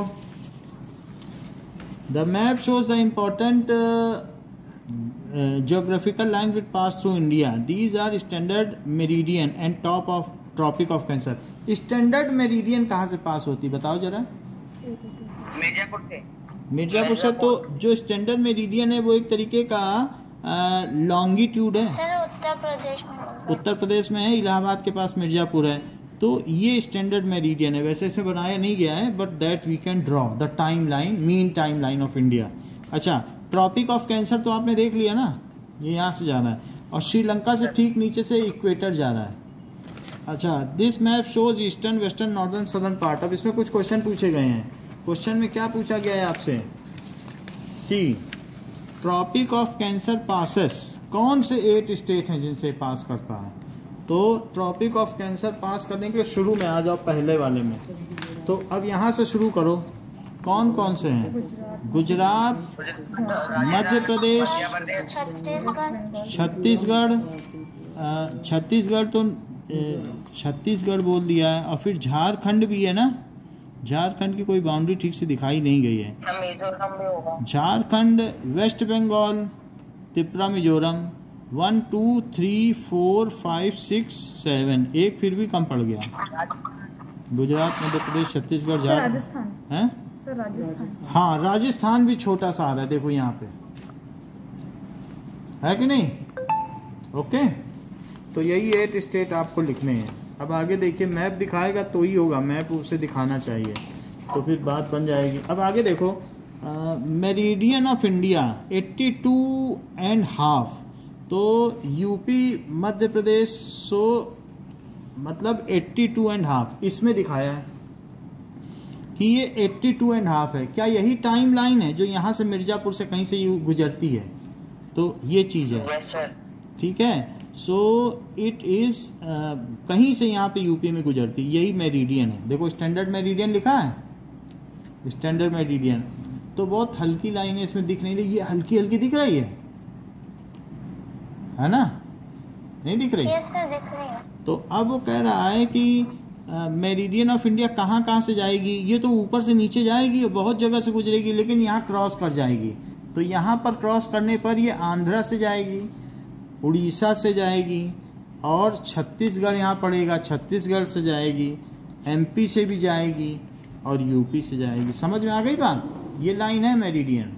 [SPEAKER 2] the map shows the important geographical line which pass through India. These are standard meridian and top of Tropic of Cancer. Standard meridian कहाँ से पास होती बताओ जरा? मिर्जापुर से। तो जो स्टैंडर्ड मेरिडियन है वो एक तरीके का लॉन्गिट्यूड है,
[SPEAKER 1] सर उत्तर प्रदेश में,
[SPEAKER 2] उत्तर प्रदेश में है, इलाहाबाद के पास मिर्जापुर है। तो ये स्टैंडर्ड मेरिडियन है, वैसे इसे बनाया नहीं गया है, but that we can draw the time line, mean time line of India. अच्छा, ट्रॉपिक ऑफ कैंसर तो आपने देख लिया ना, ये यहाँ से जा रहा है, और श्रीलंका से ठीक नीचे से इक्वेटर जा रहा है। अच्छा, this map shows eastern, western, northern, southern part. अब इसमें कुछ क्वेश्चन पूछे गए हैं। क्वेश्चन में क्या पूछा गया है आपसे? सी, ट्रॉपिक ऑफ कैंसर पासेस, कौन से 8 स्टेट हैं जिनसे पास करता है? तो ट्रॉपिक ऑफ कैंसर पास करने के लिए शुरू में आ जाओ पहले वाले में। तो अब यहाँ से शुरू करो, कौन कौन से हैं? गुजरात, मध्य प्रदेश, छत्तीसगढ़ तो छत्तीसगढ़ बोल दिया है, और फिर झारखंड भी है ना, झारखंड की कोई बाउंड्री ठीक से दिखाई नहीं गई है। झारखंड, वेस्ट बंगाल, त्रिपुरा, मिजोरम, 1 2 3 4 5 6 7, एक फिर भी कम पड़ गया। गुजरात, मध्य प्रदेश, छत्तीसगढ़, झारखंड है
[SPEAKER 4] सर, राजस्थान।
[SPEAKER 2] हाँ, राजस्थान भी छोटा सा आ रहा है, देखो यहाँ पे है कि नहीं? ओके, तो यही 8 स्टेट आपको लिखने हैं। अब आगे देखिए, मैप दिखाएगा तो ही होगा, मैप उसे दिखाना चाहिए, तो फिर बात बन जाएगी। अब आगे देखो, मेरिडियन ऑफ इंडिया 82.5, तो यूपी, मध्य प्रदेश, सो मतलब 82.5 इसमें दिखाया है कि ये 82.5 है। क्या यही टाइम लाइन है जो यहाँ से मिर्जापुर से कहीं से गुजरती है? तो ये चीज़ है, ठीक है। सो इट इज़ कहीं से यहाँ पे यूपी में गुजरती, यही मेरिडियन है। देखो स्टैंडर्ड मेरिडियन लिखा है, स्टैंडर्ड मेरिडियन। तो बहुत हल्की लाइन है, इसमें दिख नहीं रही, ये हल्की हल्की दिख रही है ना? नहीं दिख रही?
[SPEAKER 1] यस सर, दिख रही है।
[SPEAKER 2] तो अब वो कह रहा है कि मेरिडियन ऑफ इंडिया कहाँ कहाँ से जाएगी? ये तो ऊपर से नीचे जाएगी और बहुत जगह से गुजरेगी, लेकिन यहाँ क्रॉस कर जाएगी। तो यहाँ पर क्रॉस करने पर ये आंध्रा से जाएगी, उड़ीसा से जाएगी, और छत्तीसगढ़ यहाँ पड़ेगा, छत्तीसगढ़ से जाएगी, एमपी से भी जाएगी, और यूपी से जाएगी। समझ में आ गई बात? ये लाइन है मेरिडियन,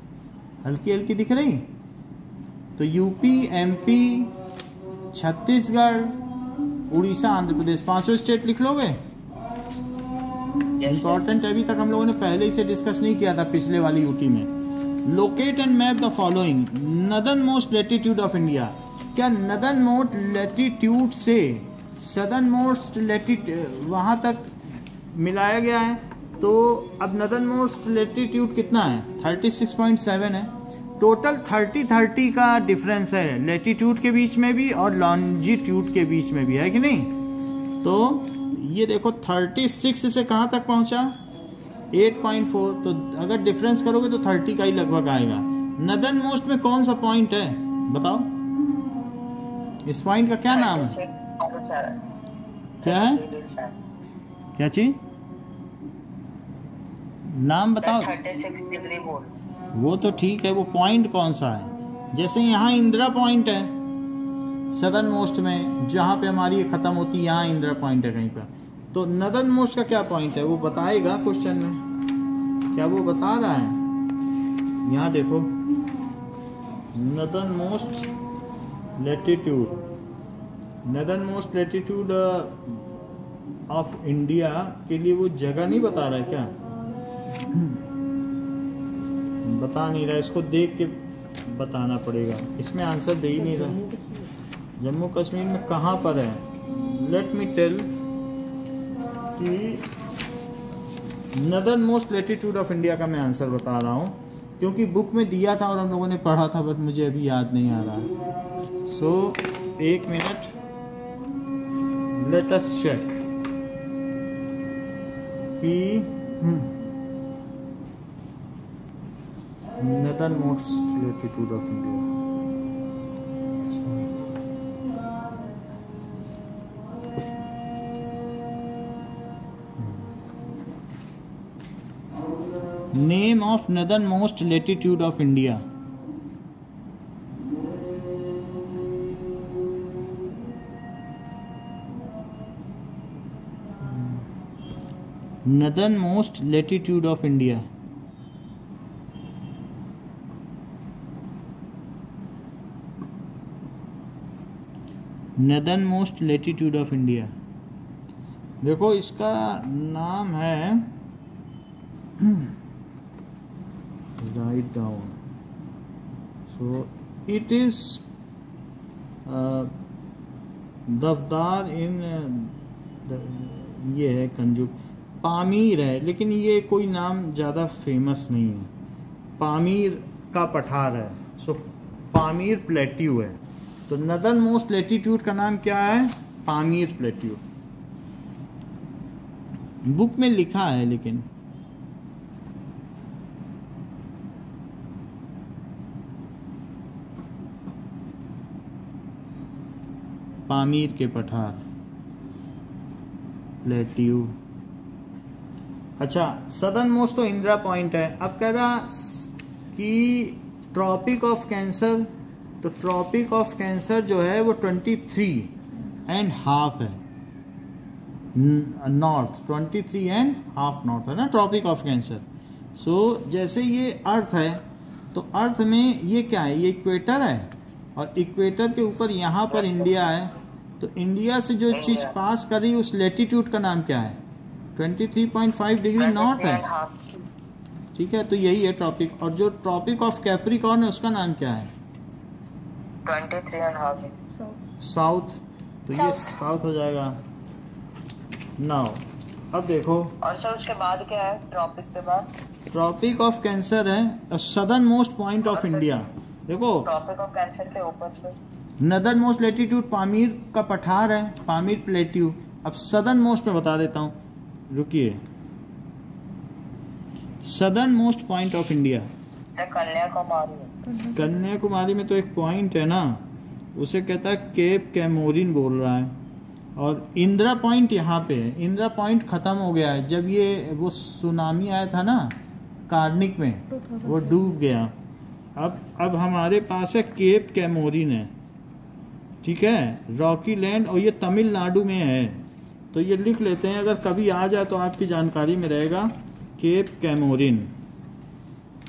[SPEAKER 2] हल्की हल्की दिख रही। तो UP, MP, Chhattisgarh, Orissa, Andhra Pradesh, 5 state लिख लोगे? इंपॉर्टेंट है, अभी तक हम लोगों ने पहले ही से डिस्कस नहीं किया था पिछले वाली यूटी में। Locate and map the following northern most latitude of India. क्या नदर्न मोस्ट लेटीट्यूड से सदर्न मोस्ट लेटीट्यूड वहाँ तक मिलाया गया है? तो अब नदर्न मोस्ट लेटीट्यूड कितना है? 36.7 है। टोटल 30 का डिफरेंस है लेटीट्यूड के बीच में भी और लॉन्जिट्यूड के बीच में भी, है कि नहीं? तो ये देखो 36 से कहाँ तक पहुँचा? 8.4। तो अगर डिफरेंस करोगे तो 30 का ही लगभग आएगा। नदर्न मोस्ट में कौन सा पॉइंट है बताओ? इस पॉइंट का क्या नाम है? क्या है? क्या चीज? नाम बताओ।
[SPEAKER 3] 36 डिग्री बोल।
[SPEAKER 2] वो तो ठीक है, वो पॉइंट कौन सा है? जैसे यहाँ इंदिरा पॉइंट है सदर्न मोस्ट में, जहाँ पे हमारी ये ख़त्म होती है, यहाँ इंदिरा पॉइंट है कहीं पर। तो नदर्न मोस्ट का क्या पॉइंट है वो बताएगा क्वेश्चन में, क्या वो बता रहा है? यहाँ देखो, northern most latitude, northern most latitude of India के लिए वो जगह नहीं बता रहा है क्या? बता नहीं रहा, इसको देख के बताना पड़ेगा, इसमें आंसर दे ही नहीं रहा। जम्मू कश्मीर में कहाँ पर है? लेट मी टेल कि northern most latitude of India का मैं आंसर बता रहा हूँ, क्योंकि बुक में दिया था और हम लोगों ने पढ़ा था, बट मुझे अभी याद नहीं आ रहा। सो एक मिनट, लेट अस चेक कि northern most latitude of India, name of northern most latitude of India. Northern most latitude of India, northern most latitude of India. देखो इसका नाम है, write down, so it is दफदार in, ये है कंजूक, पामीर है, लेकिन ये कोई नाम ज़्यादा फेमस नहीं है। पामीर का पठार है, सो पामीर प्लेट्यू है। तो नदर्न मोस्ट लेटीट्यूड का नाम क्या है? पामीर प्लेट्यू। बुक में लिखा है, लेकिन पामीर के पठार, प्लेट्यू। अच्छा, सदर्न मोस्ट तो इंदिरा पॉइंट है। अब कह रहा कि ट्रॉपिक ऑफ कैंसर, तो ट्रॉपिक ऑफ कैंसर जो है वो 23.5 है नॉर्थ, 23.5 नॉर्थ है ना ट्रॉपिक ऑफ कैंसर। सो जैसे ये अर्थ है, तो अर्थ में ये क्या है? ये इक्वेटर है, और इक्वेटर के ऊपर यहाँ पर इंडिया है। तो इंडिया से जो चीज़ पास कर रही है उस लेटीट्यूड का नाम क्या है? 23.5 डिग्री नॉर्थ है, ठीक है। तो यही है ट्रॉपिक। और जो ट्रॉपिक ऑफ कैप्रिकॉर्न है उसका नाम क्या है?
[SPEAKER 3] 23.5
[SPEAKER 2] साउथ। तो ये साउथ हो जाएगा। नाउ अब देखो,
[SPEAKER 3] और सर उसके बाद क्या है? ट्रॉपिक के बाद
[SPEAKER 2] ट्रॉपिक ऑफ कैंसर है southern most point of India. देखो
[SPEAKER 3] ट्रॉपिक ऑफ कैंसर के ऊपर से
[SPEAKER 2] नदर्न मोस्ट लेटीट्यूड पामीर का पठार है, पामीर प्लेट्यू। अब सदर्न मोस्ट में बता देता हूँ, रुकिए। Southern most point of India,
[SPEAKER 3] Kanyakumari.
[SPEAKER 2] Kanyakumari में तो एक पॉइंट है ना, उसे कहता है केप कैमोरिन बोल रहा है। और इंदिरा पॉइंट यहाँ पे है। इंदिरा पॉइंट ख़त्म हो गया है, जब ये वो सुनामी आया था ना कार्निक में, वो डूब गया। अब हमारे पास है केप कैमोरिन है, ठीक है, रॉकी लैंड, और ये तमिलनाडु में है। तो ये लिख लेते हैं, अगर कभी आ जाए तो आपकी जानकारी में रहेगा केप कैमोरिन।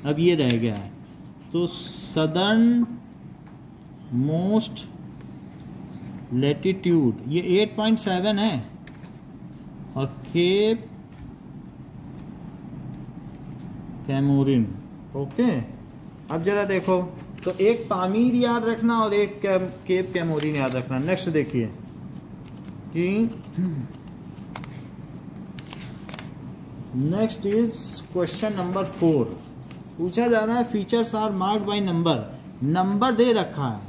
[SPEAKER 2] अब ये रह गया है। तो सदर्न मोस्ट लेटीट्यूड ये 8.7 है, और केप कैमोरिन, ओके। अब जरा देखो, तो एक पामीर याद रखना और एक केप कैमोरिन याद रखना। नेक्स्ट देखिए कि नेक्स्ट इज क्वेश्चन नंबर 4। पूछा जा रहा है features are marked by number. Number दे रखा है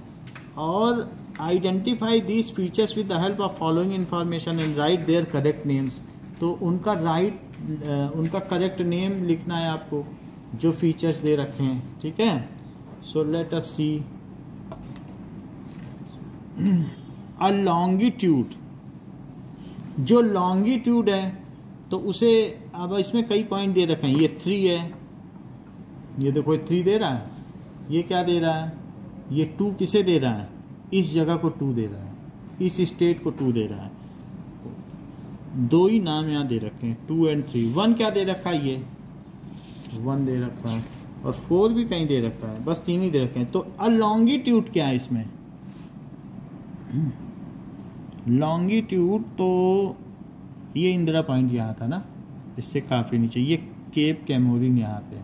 [SPEAKER 2] और identify these features with the help of following information and write their correct names. तो उनका उनका करेक्ट नेम लिखना है आपको जो फीचर्स दे रखे हैं, ठीक है। सो लेट अस सी अ लॉन्गिट्यूड। जो लॉन्गिट्यूड है तो उसे, अब इसमें कई पॉइंट दे रखे हैं, ये 3 है, ये देखो 3 दे रहा है, ये क्या दे रहा है, ये 2 किसे दे रहा है, इस जगह को 2 दे रहा है, इस स्टेट को 2 दे रहा है। 2 ही नाम यहाँ दे रखे हैं 2 और 3। 1 क्या दे रखा है, ये 1 दे रखा है, और 4 भी कहीं दे रखा है, बस 3 ही दे रखे हैं। तो लॉन्गिट्यूड क्या है इसमें, लॉन्गिट्यूड तो ये इंदिरा पॉइंट यहाँ था ना, इससे काफ़ी नीचे, ये केप कैमोरिन यहाँ पे।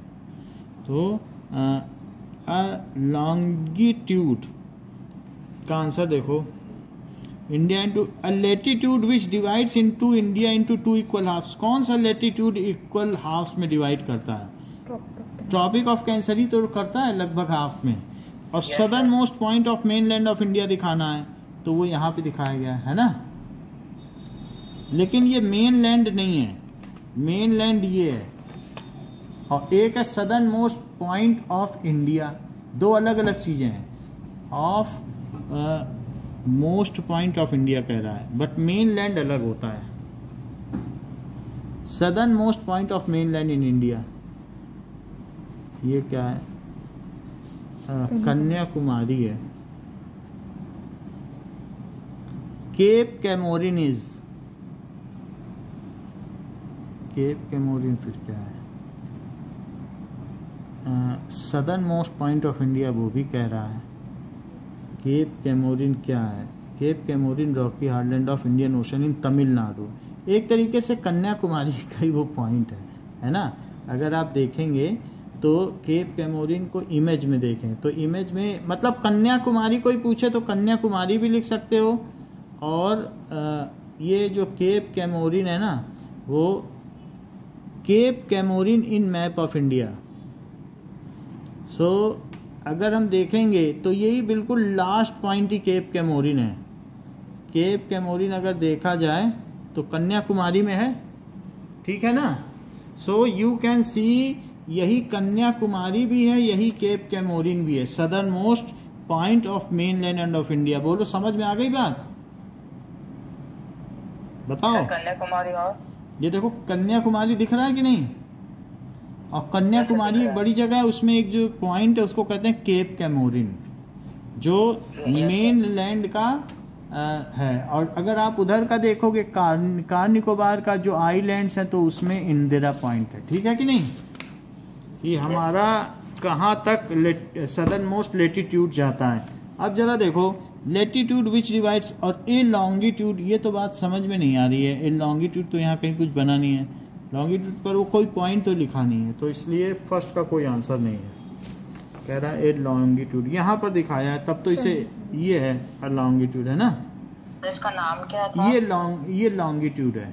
[SPEAKER 2] तो लॉन्गिट्यूड का आंसर देखो, India into latitude which divides into India into 2 equal halves. कौन सा लेटीट्यूड इक्वल हाफ्स में डिवाइड करता है, ट्रॉपिक ऑफ कैंसर ही तो करता है लगभग हाफ में। और southern most point of main land of India दिखाना है, तो वो यहाँ पे दिखाया गया है ना। लेकिन ये मेन लैंड नहीं है, मेन लैंड ये है, और एक है southern most point of India, 2 अलग अलग चीज़ें हैं। Of most point of India कह रहा है, बट मेन लैंड अलग होता है। Southern most point of main land in India, ये क्या है, कन्याकुमारी है। Cape Comorin is, Cape Comorin फिर क्या है, southern most point of India वो भी कह रहा है। केप कैमोरिन क्या है, Cape Comorin rocky headland of Indian ocean in Tamil Nadu. एक तरीके से कन्याकुमारी का ही वो पॉइंट है ना। अगर आप देखेंगे तो केप कैमोरिन को इमेज में देखें तो इमेज में मतलब कन्याकुमारी कोई पूछे तो कन्याकुमारी भी लिख सकते हो, और ये जो केप कैमोरिन है ना, वो Cape Comorin in map of India. So अगर हम देखेंगे तो यही बिल्कुल लास्ट पॉइंट ही केप कैमोरिन है। केप कैमोरिन अगर देखा जाए तो कन्याकुमारी में है, ठीक है ना। सो यू कैन सी, यही कन्याकुमारी भी है, यही केप कैमोरिन भी है, southern most point of main land of India. बोलो समझ में आ गई बात, बताओ।
[SPEAKER 3] कन्याकुमारी, और
[SPEAKER 2] ये देखो कन्याकुमारी दिख रहा है कि नहीं, और कन्याकुमारी एक बड़ी जगह है, उसमें एक जो पॉइंट है उसको कहते हैं केप कैमोरिन, जो मेन लैंड का है। और अगर आप उधर का देखोगे कार निकोबार का जो आइलैंड्स हैं तो उसमें इंदिरा पॉइंट है, ठीक है कि नहीं, कि हमारा कहाँ तक सदर्न मोस्ट लेटीट्यूड जाता है। अब जरा देखो लेटीट्यूड विच डिवाइड्स और ए लॉन्गिट्यूड, ये तो बात समझ में नहीं आ रही है। ए लॉन्गिट्यूड तो यहाँ कहीं कुछ बना नहीं है, लॉन्गिट्यूड पर वो कोई पॉइंट तो लिखा नहीं है, तो इसलिए फर्स्ट का कोई आंसर नहीं है। कह रहा है ए लॉन्गिट्यूड यहाँ पर दिखाया है, तब तो इसे ये है लॉन्गिट्यूड है ना।
[SPEAKER 3] तो इसका नाम क्या था?
[SPEAKER 2] ये लॉन्गिट्यूड है।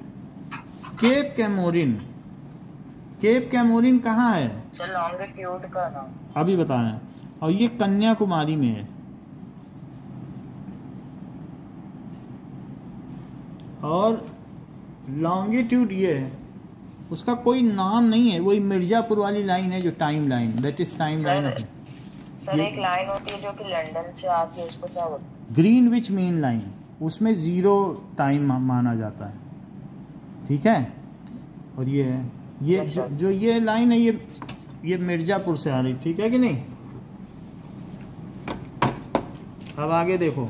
[SPEAKER 2] केप कैमोरिन, केप कैमोरिन कहाँ है,
[SPEAKER 3] सर लॉन्गिट्यूड का नाम
[SPEAKER 2] अभी बता रहे हैं, और ये कन्याकुमारी में है। और लॉन्गिट्यूड ये है, उसका कोई नाम नहीं है, वही मिर्जापुर वाली लाइन है जो time line, that is time line of.
[SPEAKER 3] Sir एक लाइन होती है जो कि लंदन से आती है, उसको क्या बोलते हैं?
[SPEAKER 2] ग्रीनविच मीन लाइन, उसमें 0 टाइम माना जाता है, ठीक है। और ये है, ये जो ये लाइन है, ये मिर्जापुर से आ रही, ठीक है कि नहीं। अब आगे देखो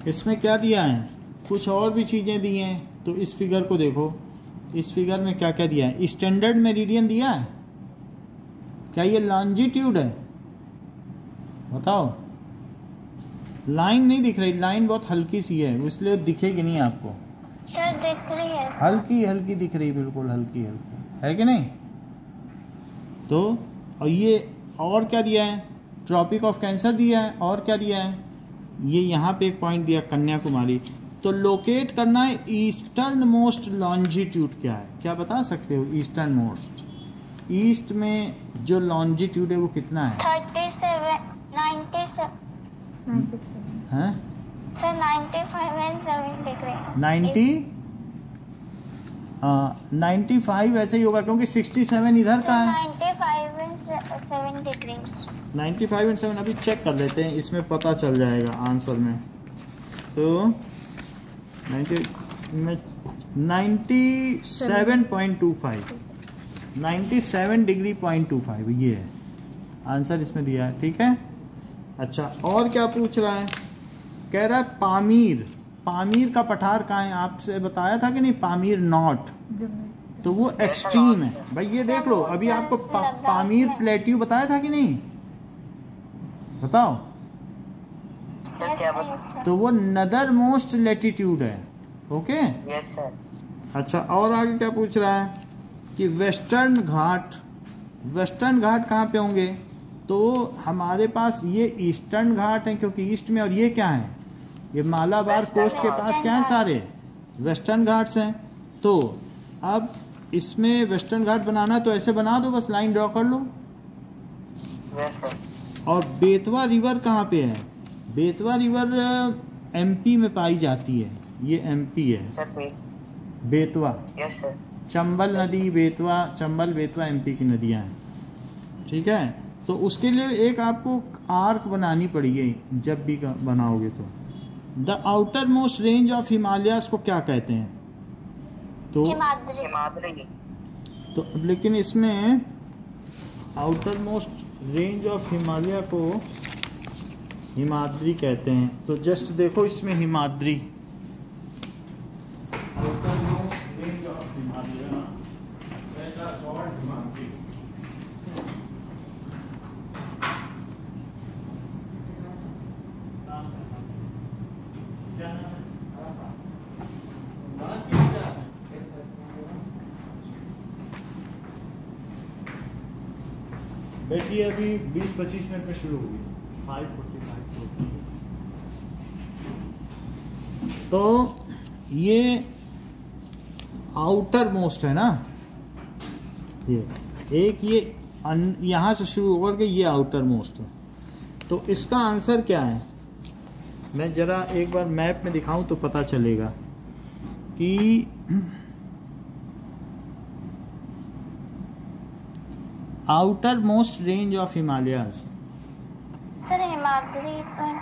[SPEAKER 2] इसमें क्या दिया है, कुछ और भी चीज़ें दी हैं। तो इस फिगर को देखो, इस फिगर में क्या क्या दिया है, स्टैंडर्ड मेरिडियन दिया है, क्या ये लॉन्जिट्यूड है, बताओ। लाइन नहीं दिख रही, लाइन बहुत हल्की सी है, इसलिए दिखेगी नहीं आपको।
[SPEAKER 1] सर दिख रही है सर।
[SPEAKER 2] हल्की हल्की दिख रही, बिल्कुल हल्की हल्की, है कि नहीं। तो और ये और क्या दिया है, ट्रॉपिक ऑफ कैंसर दिया है, और क्या दिया है, ये यहाँ पे एक पॉइंट दिया कन्याकुमारी। तो लोकेट करना है ईस्टर्न मोस्ट लॉन्जिट्यूड क्या है, क्या बता सकते हो ईस्टर्न मोस्ट, ईस्ट में जो लॉन्जिट्यूड है वो कितना है?
[SPEAKER 1] 37, 97
[SPEAKER 2] हैं
[SPEAKER 1] सर, 95 and 7 डिग्री।
[SPEAKER 2] 95 ऐसे ही होगा क्योंकि 67 इधर का है।
[SPEAKER 1] 95 and 7 डिग्रीज।
[SPEAKER 2] 95 and 7 अभी चेक कर लेते हैं, इसमें पता चल जाएगा आंसर में। तो 97.25 97 डिग्री .25 ये है आंसर इसमें दिया है, ठीक है। अच्छा और क्या पूछ रहा है, कह रहा है पामीर, पामीर का पठार कहाँ है, आपसे बताया था कि नहीं, पामीर नॉर्थ, तो वो एक्सट्रीम है भाई, ये देख लो अभी आपको पामीर प्लेट्यू बताया था कि नहीं, बताओ। तो वो नदर मोस्ट लेटीट्यूड है, ओके।
[SPEAKER 3] Yes sir.
[SPEAKER 2] अच्छा और आगे क्या पूछ रहा है कि वेस्टर्न घाट, वेस्टर्न घाट कहाँ पे होंगे, तो हमारे पास ये ईस्टर्न घाट है क्योंकि ईस्ट में, और ये क्या है, ये मालाबार कोस्ट के पास क्या है, सारे वेस्टर्न घाट्स हैं। तो अब इसमें वेस्टर्न घाट बनाना तो ऐसे बना दो, बस लाइन ड्रॉ कर लो।
[SPEAKER 3] Yes sir.
[SPEAKER 2] और बेतवा रिवर कहाँ पे है, बेतवा रिवर एमपी में पाई जाती है, ये एमपी है
[SPEAKER 3] sir
[SPEAKER 2] Betwa.
[SPEAKER 3] Yes sir.
[SPEAKER 2] Chambal नदी, बेतवा, चंबल बेतवा एमपी की नदियाँ हैं, ठीक है। तो उसके लिए एक आपको आर्क बनानी पड़ेगी जब भी बनाओगे तो। The outer most range of Himalayas को क्या कहते हैं, तो
[SPEAKER 3] हिमाद्री।
[SPEAKER 2] तो अब लेकिन इसमें outer most range of Himalaya को हिमाद्री कहते हैं, तो जस्ट देखो इसमें Himadri, outer most range of Himalaya, Himadri. बैठिए अभी 20-25 मिनट में शुरू होगी, 5:45। तो ये आउटर मोस्ट है ना, ये एक ये यहाँ से शुरू होकर के ये आउटर मोस्ट है, तो इसका आंसर क्या है, मैं ज़रा एक बार मैप में दिखाऊं तो पता चलेगा कि outer most range of Himalayas,
[SPEAKER 1] sir Himadri तो है।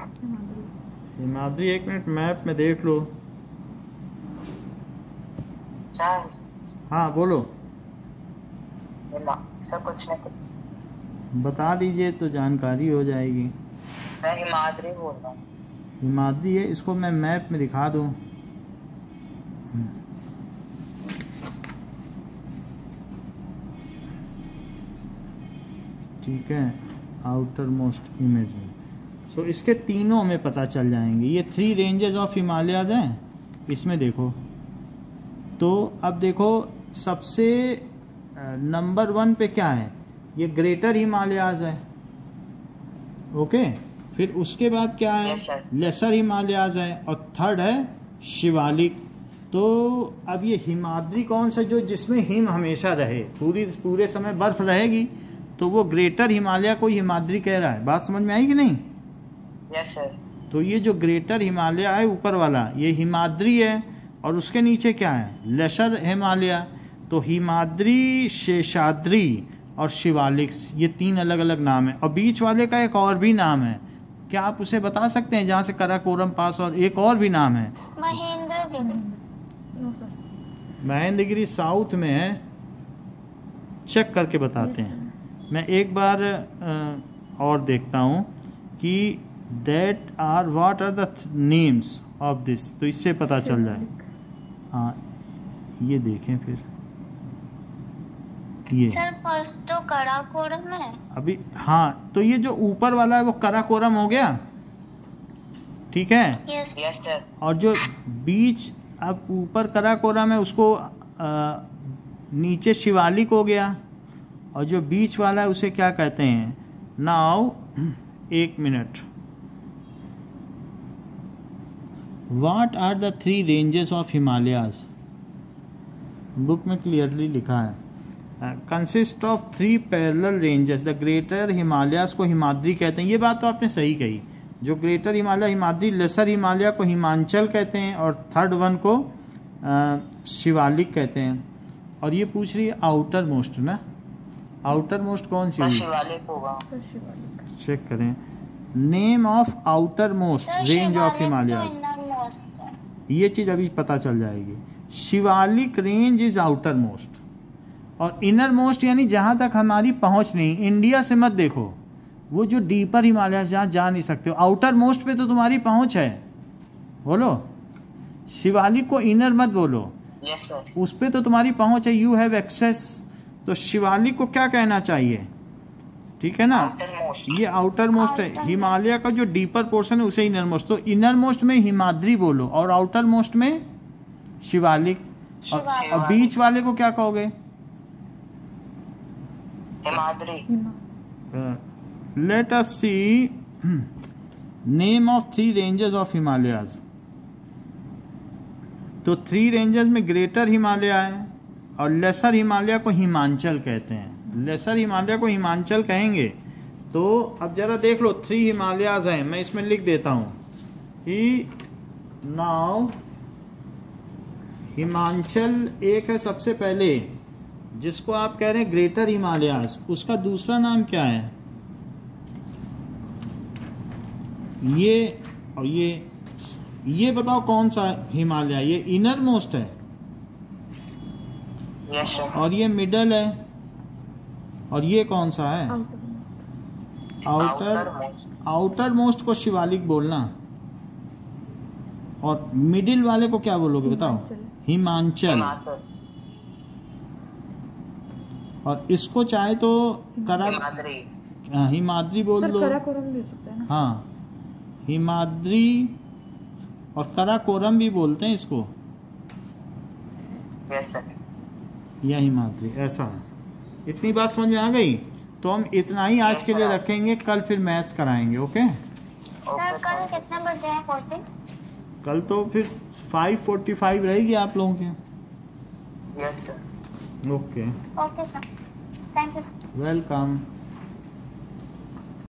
[SPEAKER 2] हिमाद्री, एक मिनट मैप में देख लो।
[SPEAKER 3] सर
[SPEAKER 2] हाँ बोलो,
[SPEAKER 3] सब कुछ नहीं,
[SPEAKER 2] बता दीजिए तो जानकारी हो जाएगी।
[SPEAKER 3] मैं हिमाद्री बोल रहा हूँ।
[SPEAKER 2] हिमाद्री है, इसको मैं मैप में दिखा दूँ। ठीक है, आउटर मोस्ट इमेज में, सो इसके तीनों में पता चल जाएंगे। ये 3 रेंजेस ऑफ हिमालयाज हैं, इसमें देखो। तो अब देखो सबसे नंबर 1 पे क्या है, ये ग्रेटर हिमालयाज है, ओके। फिर उसके बाद क्या है, लेसर हिमालयाज है, और थर्ड है शिवालिक। तो अब ये हिमाद्री कौन सा, जो जिसमें हिम हमेशा रहे, पूरे समय बर्फ रहेगी, तो वो ग्रेटर हिमालय को हिमाद्री कह रहा है। बात समझ में आई कि नहीं?
[SPEAKER 3] Yes sir.
[SPEAKER 2] तो ये जो ग्रेटर हिमालय है ऊपर वाला, ये हिमाद्री है, और उसके नीचे क्या है, लेसर हिमालय। तो हिमाद्री, शेषाद्री और शिवालिक, ये 3 अलग अलग नाम है। और बीच वाले का एक और भी नाम है, क्या आप उसे बता सकते हैं, जहाँ से कराकोरम पास, और एक और भी नाम है
[SPEAKER 1] महेंद्रगिरी।
[SPEAKER 2] महेंद्रगिरी साउथ में है, चेक करके बताते हैं। मैं एक बार और देखता हूँ कि that are what are the names of this, तो इससे पता चल जाए। हाँ ये देखें फिर, ये
[SPEAKER 1] सर फर्स्ट तो कराकोरम है
[SPEAKER 2] अभी। हाँ तो ये जो ऊपर वाला है वो कराकोरम हो गया, ठीक है।
[SPEAKER 1] Yes
[SPEAKER 3] yes sir.
[SPEAKER 2] और जो बीच अब ऊपर कराकोरम है उसको नीचे शिवालिक हो गया, और जो बीच वाला है उसे क्या कहते हैं। नाउ एक minute, what are the 3 ranges of Himalayas, book में क्लियरली लिखा है, consist of 3 parallel ranges, the greater Himalayas को हिमाद्री कहते हैं। ये बात तो आपने सही कही, जो ग्रेटर हिमालय हिमाद्री, लेसर हिमालय को हिमांचल कहते हैं, और थर्ड वन को शिवालिक कहते हैं। और ये पूछ रही है आउटर मोस्ट ना, आउटर मोस्ट कौन सी हुई,
[SPEAKER 3] शिवालिक होगा।
[SPEAKER 2] चेक करें, name of outer most range of Himalayas, ये चीज़ अभी पता चल जाएगी। Shivalik range is outer most, और इनर मोस्ट यानी जहाँ तक हमारी पहुँच नहीं, इंडिया से मत देखो, वो जो डीपर हिमालय जहाँ जा नहीं सकते हो। आउटर मोस्ट पे तो तुम्हारी पहुँच है, बोलो। शिवालिक को इनर मत बोलो,
[SPEAKER 3] यस सर।
[SPEAKER 2] उस पे तो तुम्हारी पहुँच है, यू हैव एक्सेस। तो शिवालिक को क्या कहना चाहिए, ठीक है ना, ये आउटर मोस्ट है। हिमालय का जो डीपर पोर्शन है उसे इनर मोस्ट। तो इनर मोस्ट में हिमाद्री बोलो और आउटर मोस्ट में शिवालिक। और बीच वाले को क्या कहोगे,
[SPEAKER 3] Himadri.
[SPEAKER 2] Let us see name of 3 ranges of Himalayas. तो 3 रेंजेस में ग्रेटर हिमालय है और लेसर हिमालय को हिमांचल कहते हैं। लेसर हिमालय को हिमांचल कहेंगे। तो अब जरा देख लो, 3 हिमालयाज हैं, मैं इसमें लिख देता हूं कि नाउ हिमांचल एक है सबसे पहले, जिसको आप कह रहे हैं ग्रेटर हिमालयाज। उसका दूसरा नाम क्या है, ये और ये बताओ कौन सा हिमालय, ये इनर मोस्ट है
[SPEAKER 3] यस सर।
[SPEAKER 2] और ये मिडल है, और ये कौन सा है, आउटर मोस्ट को शिवालिक बोलना। और मिडिल वाले को क्या बोलोगे बताओ, हिमांचल। और इसको चाहे तो हिमाद्री बोल दो।
[SPEAKER 4] कराकोरम भी हो सकता है ना।
[SPEAKER 2] हाँ, हिमाद्री और कराकोरम भी बोलते हैं इसको,
[SPEAKER 3] यस सर।
[SPEAKER 2] या हिमाद्री, ऐसा है। इतनी बात समझ में आ गई? तो हम इतना ही आज के लिए रखेंगे, कल फिर मैथ्स कराएंगे। ओके
[SPEAKER 1] सर कल कितने बजे है कोचिंग?
[SPEAKER 2] कल तो फिर 5:45 रहेगी आप लोगों की।
[SPEAKER 3] Yes sir.
[SPEAKER 2] Okay,
[SPEAKER 1] okay sir, thank you sir.
[SPEAKER 2] Welcome.